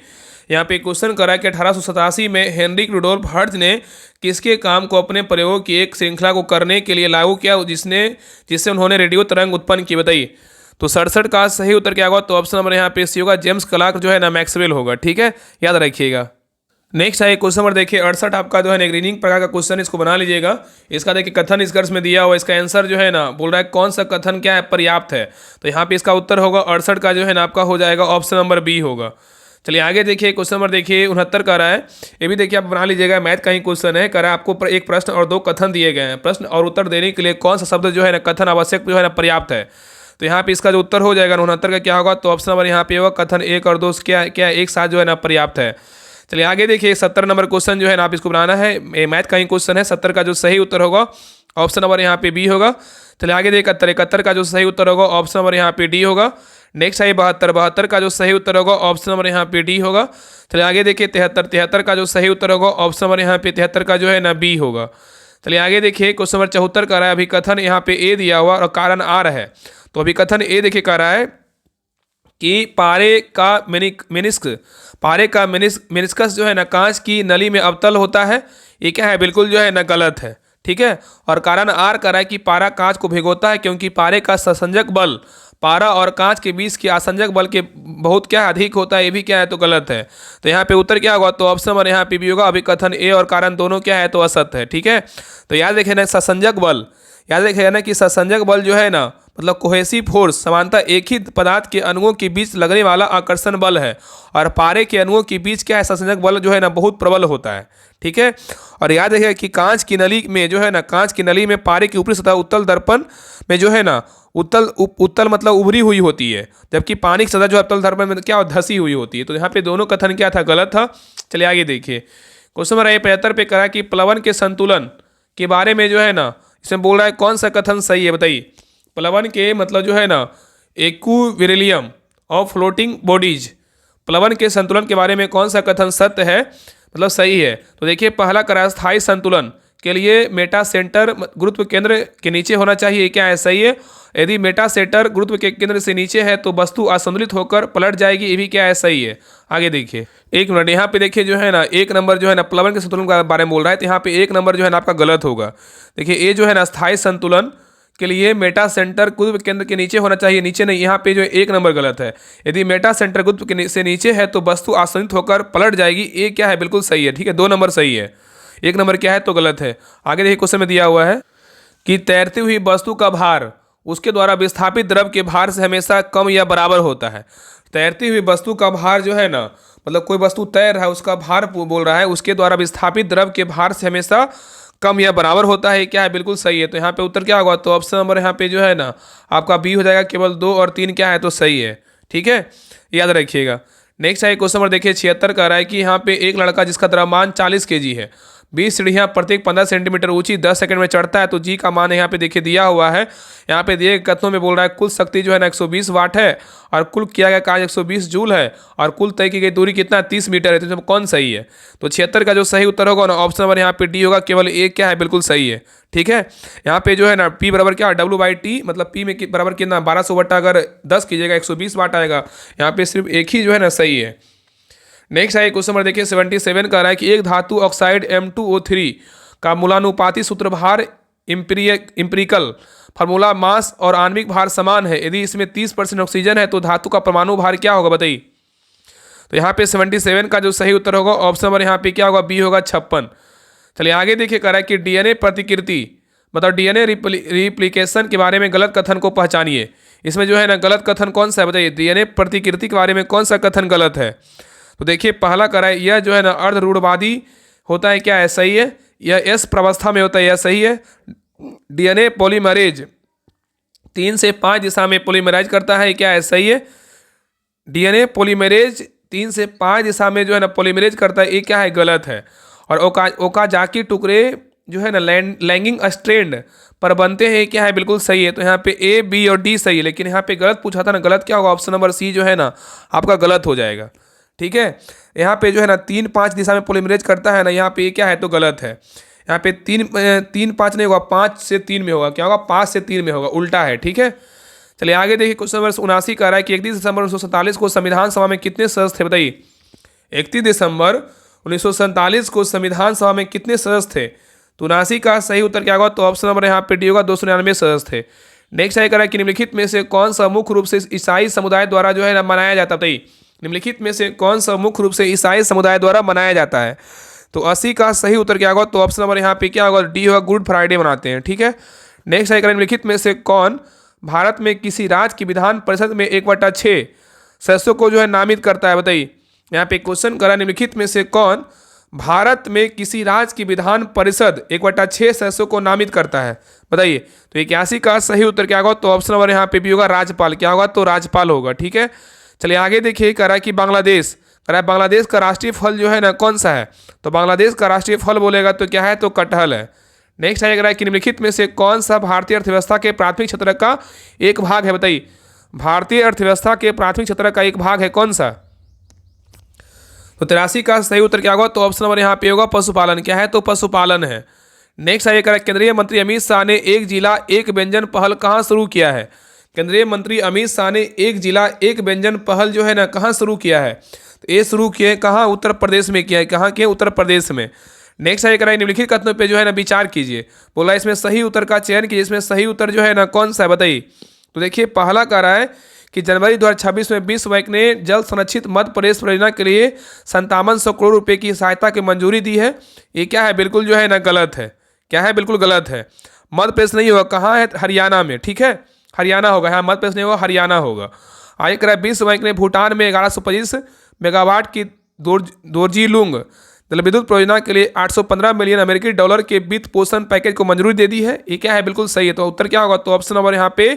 S1: यहाँ पे क्वेश्चन करा कि 1887 में हेनरिक रुडोल्फ हर्ट्ज ने किसके काम को अपने प्रयोग की एक श्रृंखला को करने के लिए लागू किया जिससे उन्होंने रेडियो तरंग उत्पन्न की? बताइए। तो 67 का सही उत्तर क्या होगा? तो ऑप्शन नंबर यहाँ पे सी होगा, जेम्स क्लार्क जो है ना मैक्सवेल होगा। ठीक है, याद रखिएगा। नेक्स्ट है क्वेश्चन नंबर देखिए 68 आपका जो है ना रीजनिंग प्रकार का क्वेश्चन, इसको बना लीजिएगा। इसका देखिए कथन निष्कर्ष में दिया हुआ, इसका आंसर जो है ना बोल रहा है कौन सा कथन क्या है? पर्याप्त है। तो यहाँ पे इसका उत्तर होगा 68 का जो है ना आपका हो जाएगा ऑप्शन नंबर बी होगा। चलिए आगे देखिए, क्वेश्चन नंबर देखिए 69 का रहा है, ये भी देखिए आप बना लीजिएगा, मैथ का ही क्वेश्चन है। कह रहा है आपको एक प्रश्न और दो कथन दिए गए हैं, प्रश्न और उत्तर देने के लिए कौन सा शब्द जो है ना कथन आवश्यक जो है ना पर्याप्त है? तो यहाँ पे इसका जो उत्तर हो जाएगा 69 का क्या होगा? तो ऑप्शन नंबर यहाँ पे होगा, कथन 1 और 2 क्या क्या एक साथ जो है ना पर्याप्त है। चलिए आगे देखिए 70 नंबर क्वेश्चन जो है ना आप इसको बनाना है, मैथ का ही क्वेश्चन है। 70 का जो सही उत्तर होगा ऑप्शन नंबर यहाँ पे बी होगा। चलिए आगे देखिए 71 का जो सही उत्तर होगा ऑप्शन नंबर यहाँ पे डी होगा। नेक्स्ट है 72 का जो सही उत्तर होगा ऑप्शन नंबर यहाँ पे डी होगा। चलिए आगे देखिए 73 का जो सही उत्तर होगा ऑप्शन नंबर यहाँ पे 73 का जो है ना बी होगा। चलिए आगे देखिए क्वेश्चन नंबर 74 का रहा है, अभी कथन यहाँ पे ए दिया हुआ और कारण आर है। तो अभी कथन ए देखिए कह रहा है कि पारे का मेनिस्कस जो है ना कांच की नली में अवतल होता है। ये क्या है? बिल्कुल जो है ना गलत है। ठीक है, और कारण आर कर रहा है कि पारा कांच को भिगोता है क्योंकि पारे का संसंजक बल पारा और कांच के बीच के आसंजक बल के बहुत क्या अधिक होता है? ये भी क्या है? तो गलत है। तो यहाँ पे उत्तर क्या होगा? तो ऑप्शन नंबर यहाँ पे भी होगा, अभी कथन ए और कारण दोनों क्या है? तो असत्य है। ठीक है, तो याद रखिए ना संसंजक बल, याद रखिएगा ना कि संसंजक बल जो है ना मतलब कोहेसिव फोर्स समानता एक ही पदार्थ के अणुओं के बीच लगने वाला आकर्षण बल है, और पारे के अणुओं के बीच क्या है? संसंजक बल जो है ना बहुत प्रबल होता है। ठीक है, और याद रखिएगा कि कांच की नली में जो है ना कांच की नली में पारे की ऊपरी सतह उत्तल दर्पण में जो है ना उत्तल मतलब उभरी हुई होती है, जबकि पानी की सतह जो उत्तल दर्पण में क्या धसी हुई होती है। तो यहाँ पे दोनों कथन क्या था? गलत था। चलिए आगे देखिए क्वेश्चन नंबर 75 पे करा कि प्लवन के संतुलन के बारे में जो है ना इसमें बोल रहा है कौन सा कथन सही है? बताइए। प्लवन के मतलब जो है ना इक्विलिब्रियम ऑफ फ्लोटिंग बॉडीज, प्लवन के संतुलन के बारे में कौन सा कथन सत्य है मतलब सही है? तो देखिए पहला करा स्थायी संतुलन के लिए मेटा सेंटर गुरुत्व केंद्र के नीचे होना चाहिए, क्या है? सही है। यदि मेटा सेंटर गुरुत्व के केंद्र से नीचे है तो वस्तु असंतुलित होकर पलट जाएगी, ये भी क्या है? सही है। आगे देखिए 1 मिनट, यहाँ पे देखिए जो है ना 1 नंबर जो है ना प्लवन के संतुलन के बारे में बोल रहा है, तो यहाँ पे 1 नंबर जो है ना आपका गलत होगा। देखिए ये जो है ना स्थायी संतुलन के लिए मेटा सेंटर गुरुत्व केंद्र के नीचे होना चाहिए। नीचे नहीं, यहाँ पे जो 1 नंबर गलत है। यदि मेटा सेंटर गुरुत्व के से नीचे है तो वस्तु आसनित होकर पलट जाएगी। ये क्या है, बिल्कुल सही है। ठीक है, 2 नंबर सही है, 1 नंबर क्या है तो गलत है। आगे देखिए क्वेश्चन में दिया हुआ है कि तैरती हुई वस्तु का भार उसके द्वारा विस्थापित द्रव के भार से हमेशा कम या बराबर होता है। तैरती हुई वस्तु का भार जो है ना, मतलब कोई वस्तु तैर रहा है उसका भार बोल रहा है, उसके द्वारा विस्थापित द्रव के भार से हमेशा कम या बराबर होता है। क्या है, बिल्कुल सही है। तो यहाँ पे उत्तर क्या होगा, तो ऑप्शन नंबर यहाँ पे जो है ना आपका बी हो जाएगा। केवल 2 और 3 क्या है तो सही है। ठीक है, याद रखिएगा। नेक्स्ट है क्वेश्चन नंबर देखिए 76 का रहा है कि यहाँ पे एक लड़का जिसका द्रव्यमान 40 kg है, 20 सीढ़ियाँ प्रत्येक 15 सेंटीमीटर ऊंची 10 सेकंड में चढ़ता है, तो जी का मान यहाँ पे देखिए दिया हुआ है। यहाँ पे दिए कथनों में बोल रहा है कुल शक्ति जो है ना 120 वाट है और कुल किया गया कार्य 120 जूल है और कुल तय की गई दूरी कितना 30 मीटर है। तो इसमें कौन सही है, तो 76 का जो सही उत्तर होगा ना ऑप्शन नंबर यहाँ पे डी होगा। केवल एक क्या है, बिल्कुल सही है। ठीक है, यहाँ पे जो है ना P बराबर क्या W/T, मतलब P में बराबर कितना 1200 वाट, अगर 10 कीजिएगा 120 वाट आएगा। यहाँ पे सिर्फ एक ही जो है ना सही है। नेक्स्ट है क्वेश्चन नंबर देखिए 77 का रहा है कि एक धातु ऑक्साइड M2O3 का मूलानुपाती सूत्र भार इंपेरिकल फार्मूला मास और आणविक भार समान है। यदि इसमें 30% ऑक्सीजन है तो धातु का परमाणु भार क्या होगा, बताइए। तो यहाँ पे 77 का जो सही उत्तर होगा ऑप्शन नंबर यहाँ पे क्या होगा, बी होगा 56। चलिए आगे देखिए कह रहा है कि डीएनए प्रतिकृति मतलब डीएनए रिप्लिकेशन के बारे में गलत कथन को पहचानिए। इसमें जो है ना गलत कथन कौन सा है, बताइए। डीएनए प्रतिकृति के बारे में कौन सा कथन गलत है, तो देखिए पहला कह रहा है यह जो है ना अर्धरूढ़वादी होता है, क्या है, सही है। यह एस प्रवस्था में होता है, यह सही है। डीएनए पॉलीमरेज 3 से 5 दिशा में पॉलीमराइज करता है, क्या है, सही है। डीएनए पॉलीमरेज 3 से 5 दिशा में जो है ना पॉलीमरेज करता है, ये क्या है, गलत है। और ओकाजाकी टुकड़े जो है ना लैंगिंग स्ट्रैंड पर बनते हैं, क्या है, बिल्कुल सही है। तो यहाँ पे ए, बी और डी सही है, लेकिन यहाँ पे गलत पूछा था ना, गलत क्या होगा, ऑप्शन नंबर सी जो है ना आपका गलत हो जाएगा। ठीक है, यहाँ पे जो है ना 3-5 दिशा में पॉलीमरेज करता है ना, यहाँ पे क्या है तो गलत है। यहाँ पे 3-5 नहीं होगा, 5 से 3 में होगा, क्या होगा, 5 से 3 में होगा, उल्टा है। ठीक है, चलिए आगे देखिए क्वेश्चन नंबर 79 का रहा है कि 31 दिसंबर 1947 को संविधान सभा में कितने सदस्य थे, बताइए। 31 दिसंबर 1947 को संविधान सभा में कितने सदस्य थे, तो 79 का सही उत्तर क्या होगा, तो ऑप्शन नंबर यहाँ पे डी होगा, 299 सदस्य थे। नेक्स्ट है कह रहा है कि निम्नलिखित में से कौन सा मुख्य रूप से ईसाई समुदाय द्वारा जो है ना मनाया जाता, बताइए। निम्नलिखित में से कौन सा मुख्य रूप से ईसाई समुदाय द्वारा मनाया जाता है, तो 80 का सही उत्तर क्या होगा, तो ऑप्शन नंबर यहाँ पे क्या होगा, डी होगा, गुड फ्राइडे मनाते हैं। ठीक है, नेक्स्ट है निम्नलिखित में से कौन भारत में किसी राज्य की विधान परिषद में 1/6 सदस्यों को जो है नामित करता है, बताइए। यहाँ पे क्वेश्चन करा, निम्नलिखित में से कौन भारत में किसी राज्य की विधान परिषद 1/6 सदस्यों को नामित करता है, बताइए। तो 81 का सही उत्तर क्या होगा, तो ऑप्शन नंबर यहाँ पे भी होगा, राज्यपाल। क्या होगा, तो राज्यपाल होगा। ठीक है, चलिए आगे देखिए कह रहा है कि बांग्लादेश, कह रहा है बांग्लादेश का राष्ट्रीय फल जो है ना कौन सा है, तो बांग्लादेश का राष्ट्रीय फल बोलेगा तो क्या है, तो कटहल है। नेक्स्ट है कह रहा है कि निम्नलिखित में से कौन सा भारतीय अर्थव्यवस्था के प्राथमिक क्षेत्र का एक भाग है, बताइए। भारतीय अर्थव्यवस्था के प्राथमिक क्षेत्र का एक भाग है, कौन सा, तो 83 का सही उत्तर क्या होगा, तो ऑप्शन नंबर यहाँ पे होगा पशुपालन। क्या है, तो पशुपालन है। नेक्स्ट है कह रहा है केंद्रीय मंत्री अमित शाह ने एक जिला एक व्यंजन पहल कहाँ शुरू किया है। केंद्रीय मंत्री अमित शाह ने एक जिला एक व्यंजन पहल जो है ना कहाँ शुरू किया है, तो ये शुरू किए कहाँ, उत्तर प्रदेश में किया है। कहाँ किया, उत्तर प्रदेश में। नेक्स्ट है कह रहा है निम्नलिखित कथनों पे जो है ना विचार कीजिए, बोला इसमें सही उत्तर का चयन कीजिए। इसमें सही उत्तर जो है ना कौन सा है, बताइए। तो देखिए पहला कह रहा है कि जनवरी 2026 में विश्व बैंक ने जल संरक्षित मध्य प्रदेश परियोजना के लिए 5700 करोड़ रुपए की सहायता की मंजूरी दी है। ये क्या है, बिल्कुल जो है ना गलत है। क्या है, बिल्कुल गलत है। मध्य प्रदेश नहीं होगा, कहाँ है, हरियाणा में। ठीक है, हरियाणा होगा, हाँ मध्य प्रदेश नहीं होगा, हरियाणा होगा। आगे कह रहा है विश्व बैंक ने भूटान में 1125 मेगावाट की दोरजीलुंग जल विद्युत परियोजना के लिए 815 मिलियन अमेरिकी डॉलर के वित्त पोषण पैकेज को मंजूरी दे दी है। ये क्या है, बिल्कुल सही है। तो उत्तर क्या होगा, तो ऑप्शन नंबर यहाँ पे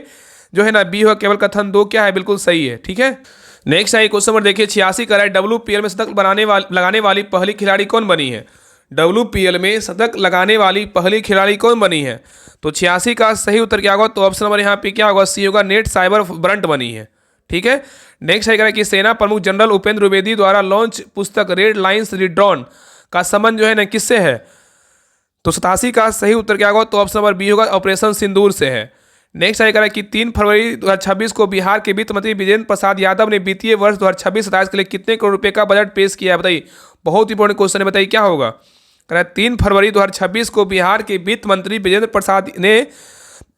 S1: जो है ना बी होगा, केवल कथन 2 क्या है, बिल्कुल सही है। ठीक है, नेक्स्ट है क्वेश्चन नंबर देखिए 86 का है WPL में शतक लगाने वाली पहली खिलाड़ी कौन बनी है। WPL में शतक लगाने वाली पहली खिलाड़ी कौन बनी है, तो 86 का सही उत्तर क्या होगा, तो ऑप्शन नंबर यहाँ पे क्या होगा, सी होगा, नेट साइबर ब्रंट बनी है। ठीक है, नेक्स्ट है कि सेना प्रमुख जनरल उपेंद्र द्विवेदी द्वारा लॉन्च पुस्तक रेड लाइन्स रीड्रॉन का संबंध जो है ना किससे है, तो 87 का सही उत्तर क्या होगा, तो ऑप्शन नंबर बी होगा, ऑपरेशन सिंदूर से है। नेक्स्ट है कि 3 फरवरी 2026 को बिहार के वित्त मंत्री विजेंद्र प्रसाद यादव ने वित्तीय वर्ष 2026-27 के लिए कितने करोड़ रुपए का बजट पेश किया है, बताइए। बहुत इंपॉर्टेंट क्वेश्चन है, बताइए क्या होगा। कह रहा है 3 फरवरी 2026 को बिहार के वित्त मंत्री विजेंद्र प्रसाद ने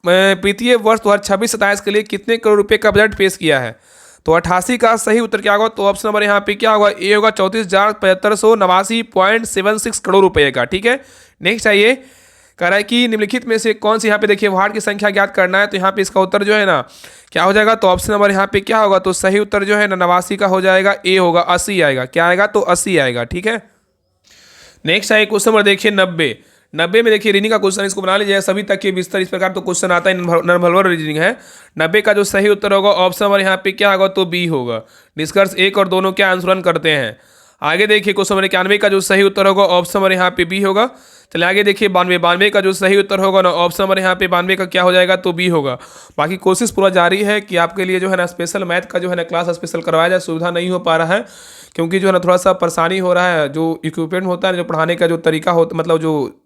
S1: वित्तीय वर्ष 2026-27 के लिए कितने करोड़ रुपए का बजट पेश किया है? तो 88 का सही उत्तर क्या होगा? तो ऑप्शन नंबर यहाँ पे क्या होगा? ए होगा 34,7589.76 करोड़ रुपए का। ठीक है, नेक्स्ट आइए, कह रहा है कि निम्नलिखित में से कौन सी, यहाँ पे देखिए वार्ड की संख्या ज्ञात करना है, तो यहाँ पे इसका उत्तर जो है ना क्या हो जाएगा? तो ऑप्शन नंबर यहाँ पे क्या होगा? तो सही उत्तर जो है ना 89 का हो जाएगा, ए होगा, 80 आएगा। क्या आएगा? तो 80 आएगा। ठीक है, नेक्स्ट आइए क्वेश्चन नंबर देखिए 90 में देखिए रीजनिंग का क्वेश्चन, इसको बना लीजिए सभी तक के बिस्तर, इस प्रकार तो क्वेश्चन आता है, निर्भर रीजनिंग है। 90 का जो सही उत्तर होगा ऑप्शन नंबर यहाँ पे क्या होगा? तो बी होगा। निष्कर्ष एक और दोनों क्या अनुसरण करते हैं। आगे देखिए क्वेश्चन नंबर 91 का जो सही उत्तर होगा ऑप्शन नंबर यहाँ पे बी होगा। चलिए आगे देखिए 92 का जो सही उत्तर होगा ना ऑप्शन नंबर यहाँ पे 92 का क्या हो जाएगा? तो बी होगा। बाकी कोशिश पूरा जारी है कि आपके लिए जो है ना स्पेशल मैथ का जो है ना क्लास स्पेशल करवाया जाए, सुविधा नहीं हो पा रहा है क्योंकि जो है ना थोड़ा सा परेशानी हो रहा है। जो इक्विपमेंट होता है, जो पढ़ाने का जो तरीका होता, मतलब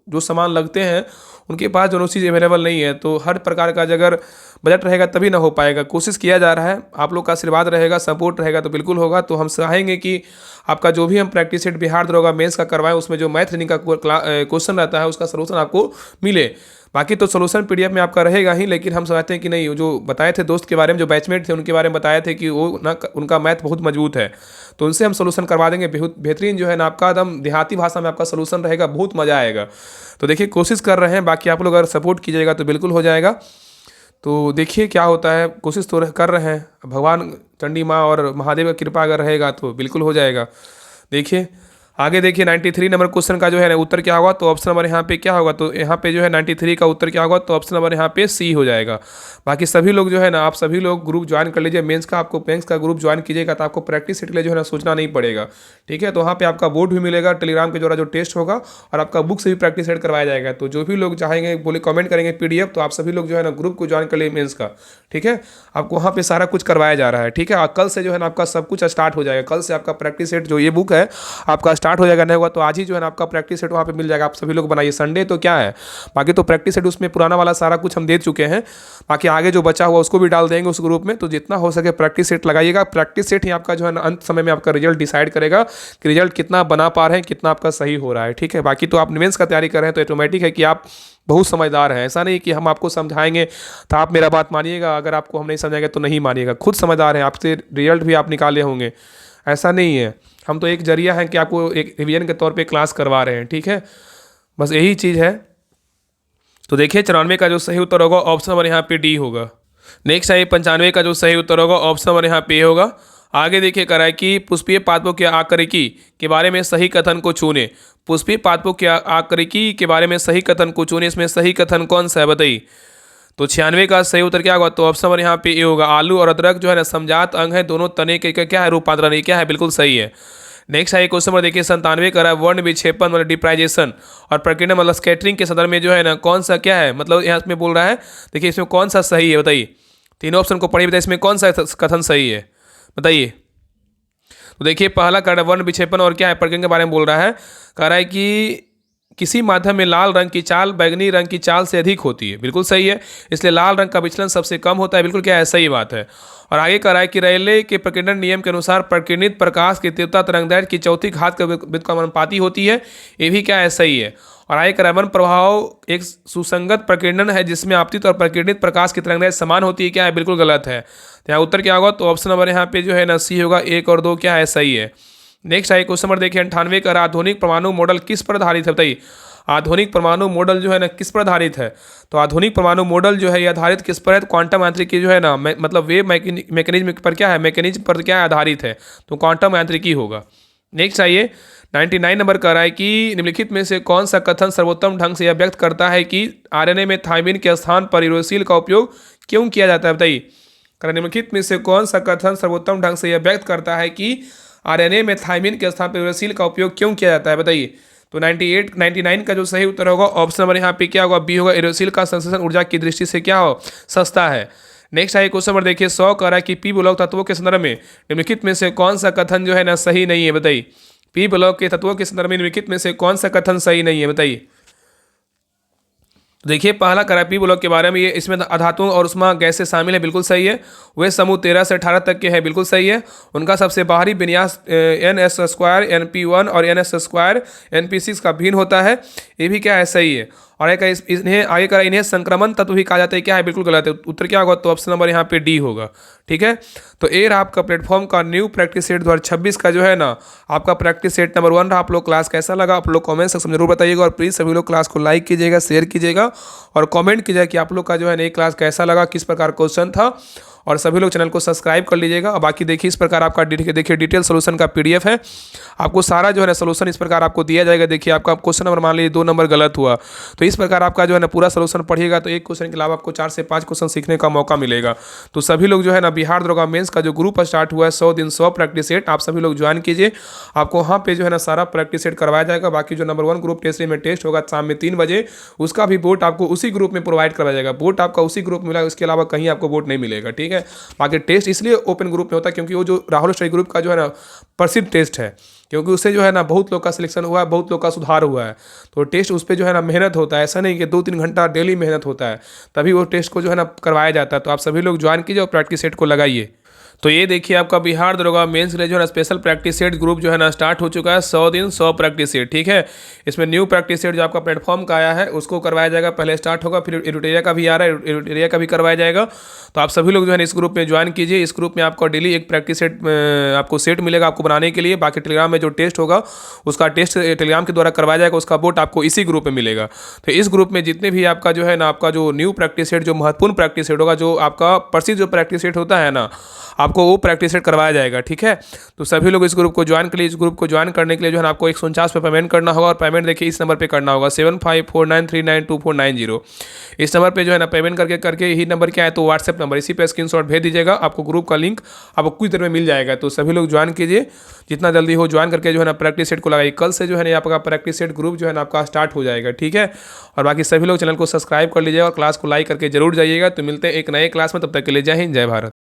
S1: जो सामान लगते हैं उनके पास दोनों चीज़ अवेलेबल नहीं है, तो हर प्रकार का अगर बजट रहेगा तभी ना हो पाएगा। कोशिश किया जा रहा है, आप लोग का आशीर्वाद रहेगा, सपोर्ट रहेगा तो बिल्कुल होगा। तो हम चाहेंगे कि आपका जो भी हम प्रैक्टिस सेट बिहार दरोगा मेंस का करवाएं, उसमें जो मैथ रीजनिंग का क्वेश्चन रहता है उसका सलूशन आपको मिले। बाकी तो सोल्यूशन पीडीएफ में आपका रहेगा ही, लेकिन हम समझते हैं कि नहीं, जो बताए थे दोस्त के बारे में, जो बैचमेट थे उनके बारे में बताए थे कि वो ना उनका मैथ बहुत मजबूत है, तो उनसे हम सोल्यूशन करवा देंगे। बहुत बेहतरीन जो है ना आपका एकदम देहाती भाषा में आपका सोल्यूशन रहेगा, बहुत मज़ा आएगा। तो देखिए कोशिश कर रहे हैं, बाकी आप लोग अगर सपोर्ट कीजिएगा तो बिल्कुल हो जाएगा। तो देखिए क्या होता है, कोशिश तो कर रहे हैं, भगवान चंडी माँ और महादेव की कृपा अगर रहेगा तो बिल्कुल हो जाएगा। देखिए आगे देखिए 93 नंबर क्वेश्चन का जो है ना उत्तर क्या होगा? तो ऑप्शन नंबर यहाँ पे क्या होगा? तो यहाँ पे जो है 93 का उत्तर क्या होगा? तो ऑप्शन नंबर यहाँ पे सी हो जाएगा। बाकी सभी लोग जो है ना, आप सभी लोग ग्रुप ज्वाइन कर लीजिए मेंस का। आपको मेंस का ग्रुप ज्वाइन कीजिएगा तो आपको प्रैक्टिस सेट के लिए जो है ना सोचना नहीं पड़ेगा। ठीक है, तो वहाँ पे आपका बोर्ड भी मिलेगा, टेलीग्राम के द्वारा जो टेस्ट होगा, और आपका बुक से भी प्रैक्टिस सेट करवाया जाएगा। तो जो भी लोग चाहेंगे बोले कमेंट करेंगे पीडीएफ, तो आप सभी लोग जो है ना ग्रुप को ज्वाइन कर लिए मेंस का। ठीक है, आपको वहाँ पे सारा कुछ करवाया जा रहा है। ठीक है, और कल से जो है ना आपका सब कुछ स्टार्ट हो जाएगा। कल से आपका प्रैक्टिस सेट जो ये बुक है आपका स्टार्ट हो जाएगा। नहीं होगा तो आज ही जो है ना आपका प्रैक्टिस सेट वहाँ पे मिल जाएगा। आप सभी लोग बनाइए, संडे तो क्या है, बाकी तो प्रैक्टिस सेट उसमें पुराना वाला सारा कुछ हम दे चुके हैं। बाकी आगे जो बचा हुआ उसको भी डाल देंगे उस ग्रुप में। तो जितना हो सके प्रैक्टिस सेट लगाइएगा। प्रैक्टिस सेट ही आपका जो है ना अंत समय में आपका रिजल्ट डिसाइड करेगा कि रिजल्ट कितना बना पा रहे हैं, कितना आपका सही हो रहा है। ठीक है, बाकी तो आप मेंस का तैयारी कर रहे हैं तो ऑटोमेटिक है कि आप बहुत समझदार हैं। ऐसा नहीं कि हम आपको समझाएंगे तो आप मेरा बात मानिएगा, अगर आपको हम नहीं समझाएंगे तो नहीं मानिएगा। खुद समझदार हैं, आपसे रिजल्ट भी आप निकाले होंगे, ऐसा नहीं है। हम तो एक जरिया है कि आपको एक रिवीजन के तौर पे क्लास करवा रहे हैं। ठीक है, बस यही चीज़ है। तो देखिए 94 का जो सही उत्तर होगा ऑप्शन नंबर यहाँ पे डी होगा। नेक्स्ट है 95 का जो सही उत्तर होगा ऑप्शन नंबर यहाँ पे होगा। आगे देखिए कह रहा है कि पुष्पीय पादपों के आकृति के बारे में सही कथन को चुने। पुष्पीय पादपों के आकृति के बारे में सही कथन को चुने, इसमें सही कथन कौन सा है बताइए? तो 96 का सही उत्तर क्या होगा? तो ऑप्शन नंबर यहाँ पे ए होगा। आलू और अदरक जो है ना समजात अंग है, दोनों तने के क्या है? रूपांतरण। ये क्या है? बिल्कुल सही है। नेक्स्ट है क्वेश्चन नंबर देखिए 97 का रहा है वर्ण विक्षेपण मतलब डिप्राइजेशन और प्रकीर्णन मतलब स्कैटरिंग के संदर्भ में जो है ना कौन सा क्या है, मतलब यहाँ में बोल रहा है। देखिए इसमें कौन सा सही है बताइए? तीनों ऑप्शन को पढ़िए, बताइए इसमें कौन सा कथन सही है बताइए। तो देखिए पहला कह रहा है वर्ण विक्षेपण और क्या है? प्रकीर्णन के बारे में बोल रहा है। कह रहा है कि किसी माध्यम में लाल रंग की चाल बैगनी रंग की चाल से अधिक होती है, बिल्कुल सही है। इसलिए लाल रंग का विचलन सबसे कम होता है, बिल्कुल क्या है? सही बात है। और आगे कह रहा है कि रेले के प्रकीर्णन नियम के अनुसार प्रकीर्णित प्रकाश की तीव्रता तरंगदैर्घ्य की चौथी घात के व्युत्क्रमानुपाती होती है, ये भी क्या है? सही है। और आगे कह रहा है वन प्रभाव एक सुसंगत प्रकीर्णन है जिसमें आपतित और प्रकीर्णित प्रकाश की तरंगदैर्घ्य समान होती है, क्या है? बिल्कुल गलत है। तो यहाँ उत्तर क्या होगा? तो ऑप्शन नंबर यहाँ पे जो है ना सी होगा। 1 और 2 क्या है? सही है। नेक्स्ट है क्वेश्चन नंबर देखिए 98 का आधुनिक परमाणु मॉडल किस पर आधारित है बताइए? आधुनिक परमाणु मॉडल जो है ना किस पर आधारित है? तो आधुनिक परमाणु मॉडल जो है ये आधारित किस पर है? क्वांटम यांत्रिकी जो है ना मतलब वेव मैकेनिज्म पर क्या है? मैकेनिज्म पर क्या है? आधारित है, तो क्वांटम यांत्रिकी होगा। नेक्स्ट आइए 99 नंबर कह रहा है कि निम्नलिखित में से कौन सा कथन सर्वोत्तम ढंग से यह व्यक्त करता है कि आरएनए में थायमिन के स्थान पर यूरेसिल का उपयोग क्यों किया जाता है बताइए? निम्नलिखित में से कौन सा कथन सर्वोत्तम ढंग से यह व्यक्त करता है कि आरएनए में थायमिन के स्थान पर यूरेसिल का उपयोग क्यों किया जाता है बताइए? तो 99 का जो सही उत्तर होगा ऑप्शन नंबर यहाँ पे क्या होगा? बी होगा। यूरेसिल का संश्लेषण ऊर्जा की दृष्टि से क्या हो? सस्ता है। नेक्स्ट है क्वेश्चन नंबर देखिए 100 कह रहा है कि पी ब्लॉक तत्वों के संदर्भ में निम्नलिखित में से कौन सा कथन जो है ना सही नहीं है बताइए? पी ब्लॉक के तत्वों के संदर्भ में निम्नलिखित में से कौन सा कथन सही नहीं है बताइए? तो देखिए पहला करा पी ब्लॉक के बारे में, ये इसमें अधातुओं और उष्मा गैसें शामिल है, बिल्कुल सही है। वे समूह 13 से 18 तक के हैं, बिल्कुल सही है। उनका सबसे बाहरी विन्यास NS2 NP1 और NS2 NP6 का भिन्न होता है, ये भी क्या है? सही है। और इन्हें आगे करा इन्हें संक्रमण तत्व भी कहा जाता है। क्या है? बिल्कुल गलत है। उत्तर क्या होगा? तो ऑप्शन नंबर यहाँ पे डी होगा। ठीक है, तो ये रहा आपका प्लेटफॉर्म का न्यू प्रैक्टिस सेट 2026 का जो है ना आपका प्रैक्टिस सेट नंबर 1 रहा। आप लोग क्लास कैसा लगा आप लोग कमेंट सेक्शन में जरूर बताइएगा, और प्लीज़ सभी लोग क्लास को लाइक कीजिएगा, शेयर कीजिएगा और कमेंट कीजिएगा कि आप लोग का जो है ना ये क्लास कैसा लगा, किस प्रकार क्वेश्चन था, और सभी लोग चैनल को सब्सक्राइब कर लीजिएगा। और बाकी देखिए इस प्रकार आपका देखिए डिटेल सोल्यूशन का पीडीएफ है। आपको सारा जो है ना सोल्यूशन इस प्रकार आपको दिया जाएगा। देखिए आपका क्वेश्चन नंबर मान लीजिए 2 नंबर गलत हुआ, तो इस प्रकार आपका जो है ना पूरा सोल्यूशन पढ़िएगा तो एक क्वेश्चन के अलावा आपको 4 से 5 क्वेश्चन सीखने का मौका मिलेगा। तो सभी लोग जो है ना बिहार दरोगा मेंस का जो ग्रुप स्टार्ट हुआ है 100 दिन 100 प्रैक्टिस सेट, आप सभी लोग ज्वाइन कीजिए। आपको वहाँ पे जो है ना सारा प्रैक्टिस सेट करवाया जाएगा। बाकी जो नंबर 1 ग्रुप टेस्ट में टेस्ट होगा शाम में 3 बजे, उसका भी बोर्ड आपको उसी ग्रुप में प्रोवाइड करवाया जाएगा। बोर्ड आपका उसी ग्रुप में मिला, उसके अलावा कहीं आपको बोर्ड नहीं मिलेगा। ठीक है, बाकी टेस्ट इसलिए ओपन ग्रुप में होता है क्योंकि वो जो राहुल स्टडी ग्रुप का जो है ना प्रसिद्ध टेस्ट है, क्योंकि उससे जो है ना बहुत लोग का सिलेक्शन हुआ है, बहुत लोग का सुधार हुआ है। तो टेस्ट उस पर जो है ना मेहनत होता है, ऐसा नहीं कि 2-3 घंटा डेली मेहनत होता है, तभी वो टेस्ट को जो है ना करवाया जाता है। तो आप सभी लोग ज्वाइन कीजिए और प्रैक्टिस सेट को लगाइए। तो ये देखिए आपका बिहार दरोगा मेंस के लिए जो है ना स्पेशल प्रैक्टिस सेट ग्रुप जो है ना स्टार्ट हो चुका है 100 दिन 100 प्रैक्टिस सेट। ठीक है, इसमें न्यू प्रैक्टिस सेट जो आपका प्लेटफॉर्म का आया है उसको करवाया जाएगा। पहले स्टार्ट होगा, फिर एरिया का भी आ रहा है, एरिया का भी करवाया जाएगा। तो आप सभी लोग जो है ना इस ग्रुप में ज्वाइन कीजिए। इस ग्रुप में आपको डेली एक प्रैक्टिस सेट आपको सेट मिलेगा आपको बनाने के लिए। बाकी टेलीग्राम में जो टेस्ट होगा उसका टेस्ट टेलीग्राम के द्वारा करवाया जाएगा, उसका बोर्ड आपको इसी ग्रुप में मिलेगा। तो इस ग्रुप में जितने भी आपका जो है ना आपका जो न्यू प्रैक्टिस सेट जो महत्वपूर्ण प्रैक्टिस सेट होगा, जो आपका प्रसिद्ध जो प्रैक्टिस सेट होता है ना, आपको वो प्रैक्टिस सेट करवाया जाएगा। ठीक है, तो सभी लोग इस ग्रुप को ज्वाइन के लिए, इस ग्रुप को ज्वाइन करने के लिए जो है ना आपको 149 पे पेमेंट करना होगा। और पेमेंट देखिए इस नंबर पे करना होगा 7549392490। इस नंबर पे जो है ना पेमेंट करके यही नंबर क्या है तो व्हाट्सएप नंबर, इसी पे स्क्रीनशॉट भेज दीजिएगा। आपको ग्रुप का लिंक आपको कुछ देर में मिल जाएगा। तो सभी लोग ज्वाइन कीजिए, जितना जल्दी हो ज्वाइन करके जो है ना प्रैक्टिस सेट को लगाइए। कल से जो है ना आपका प्रैक्टिस सेट ग्रुप जो है ना आपका स्टार्ट हो जाएगा। ठीक है, और बाकी सभी लोग चैनल को सब्सक्राइब कर लीजिएगा और क्लास को लाइक करके जरूर जाइएगा। तो मिलते हैं एक नए क्लास में, तब तक के लिए जय हिंद जय भारत।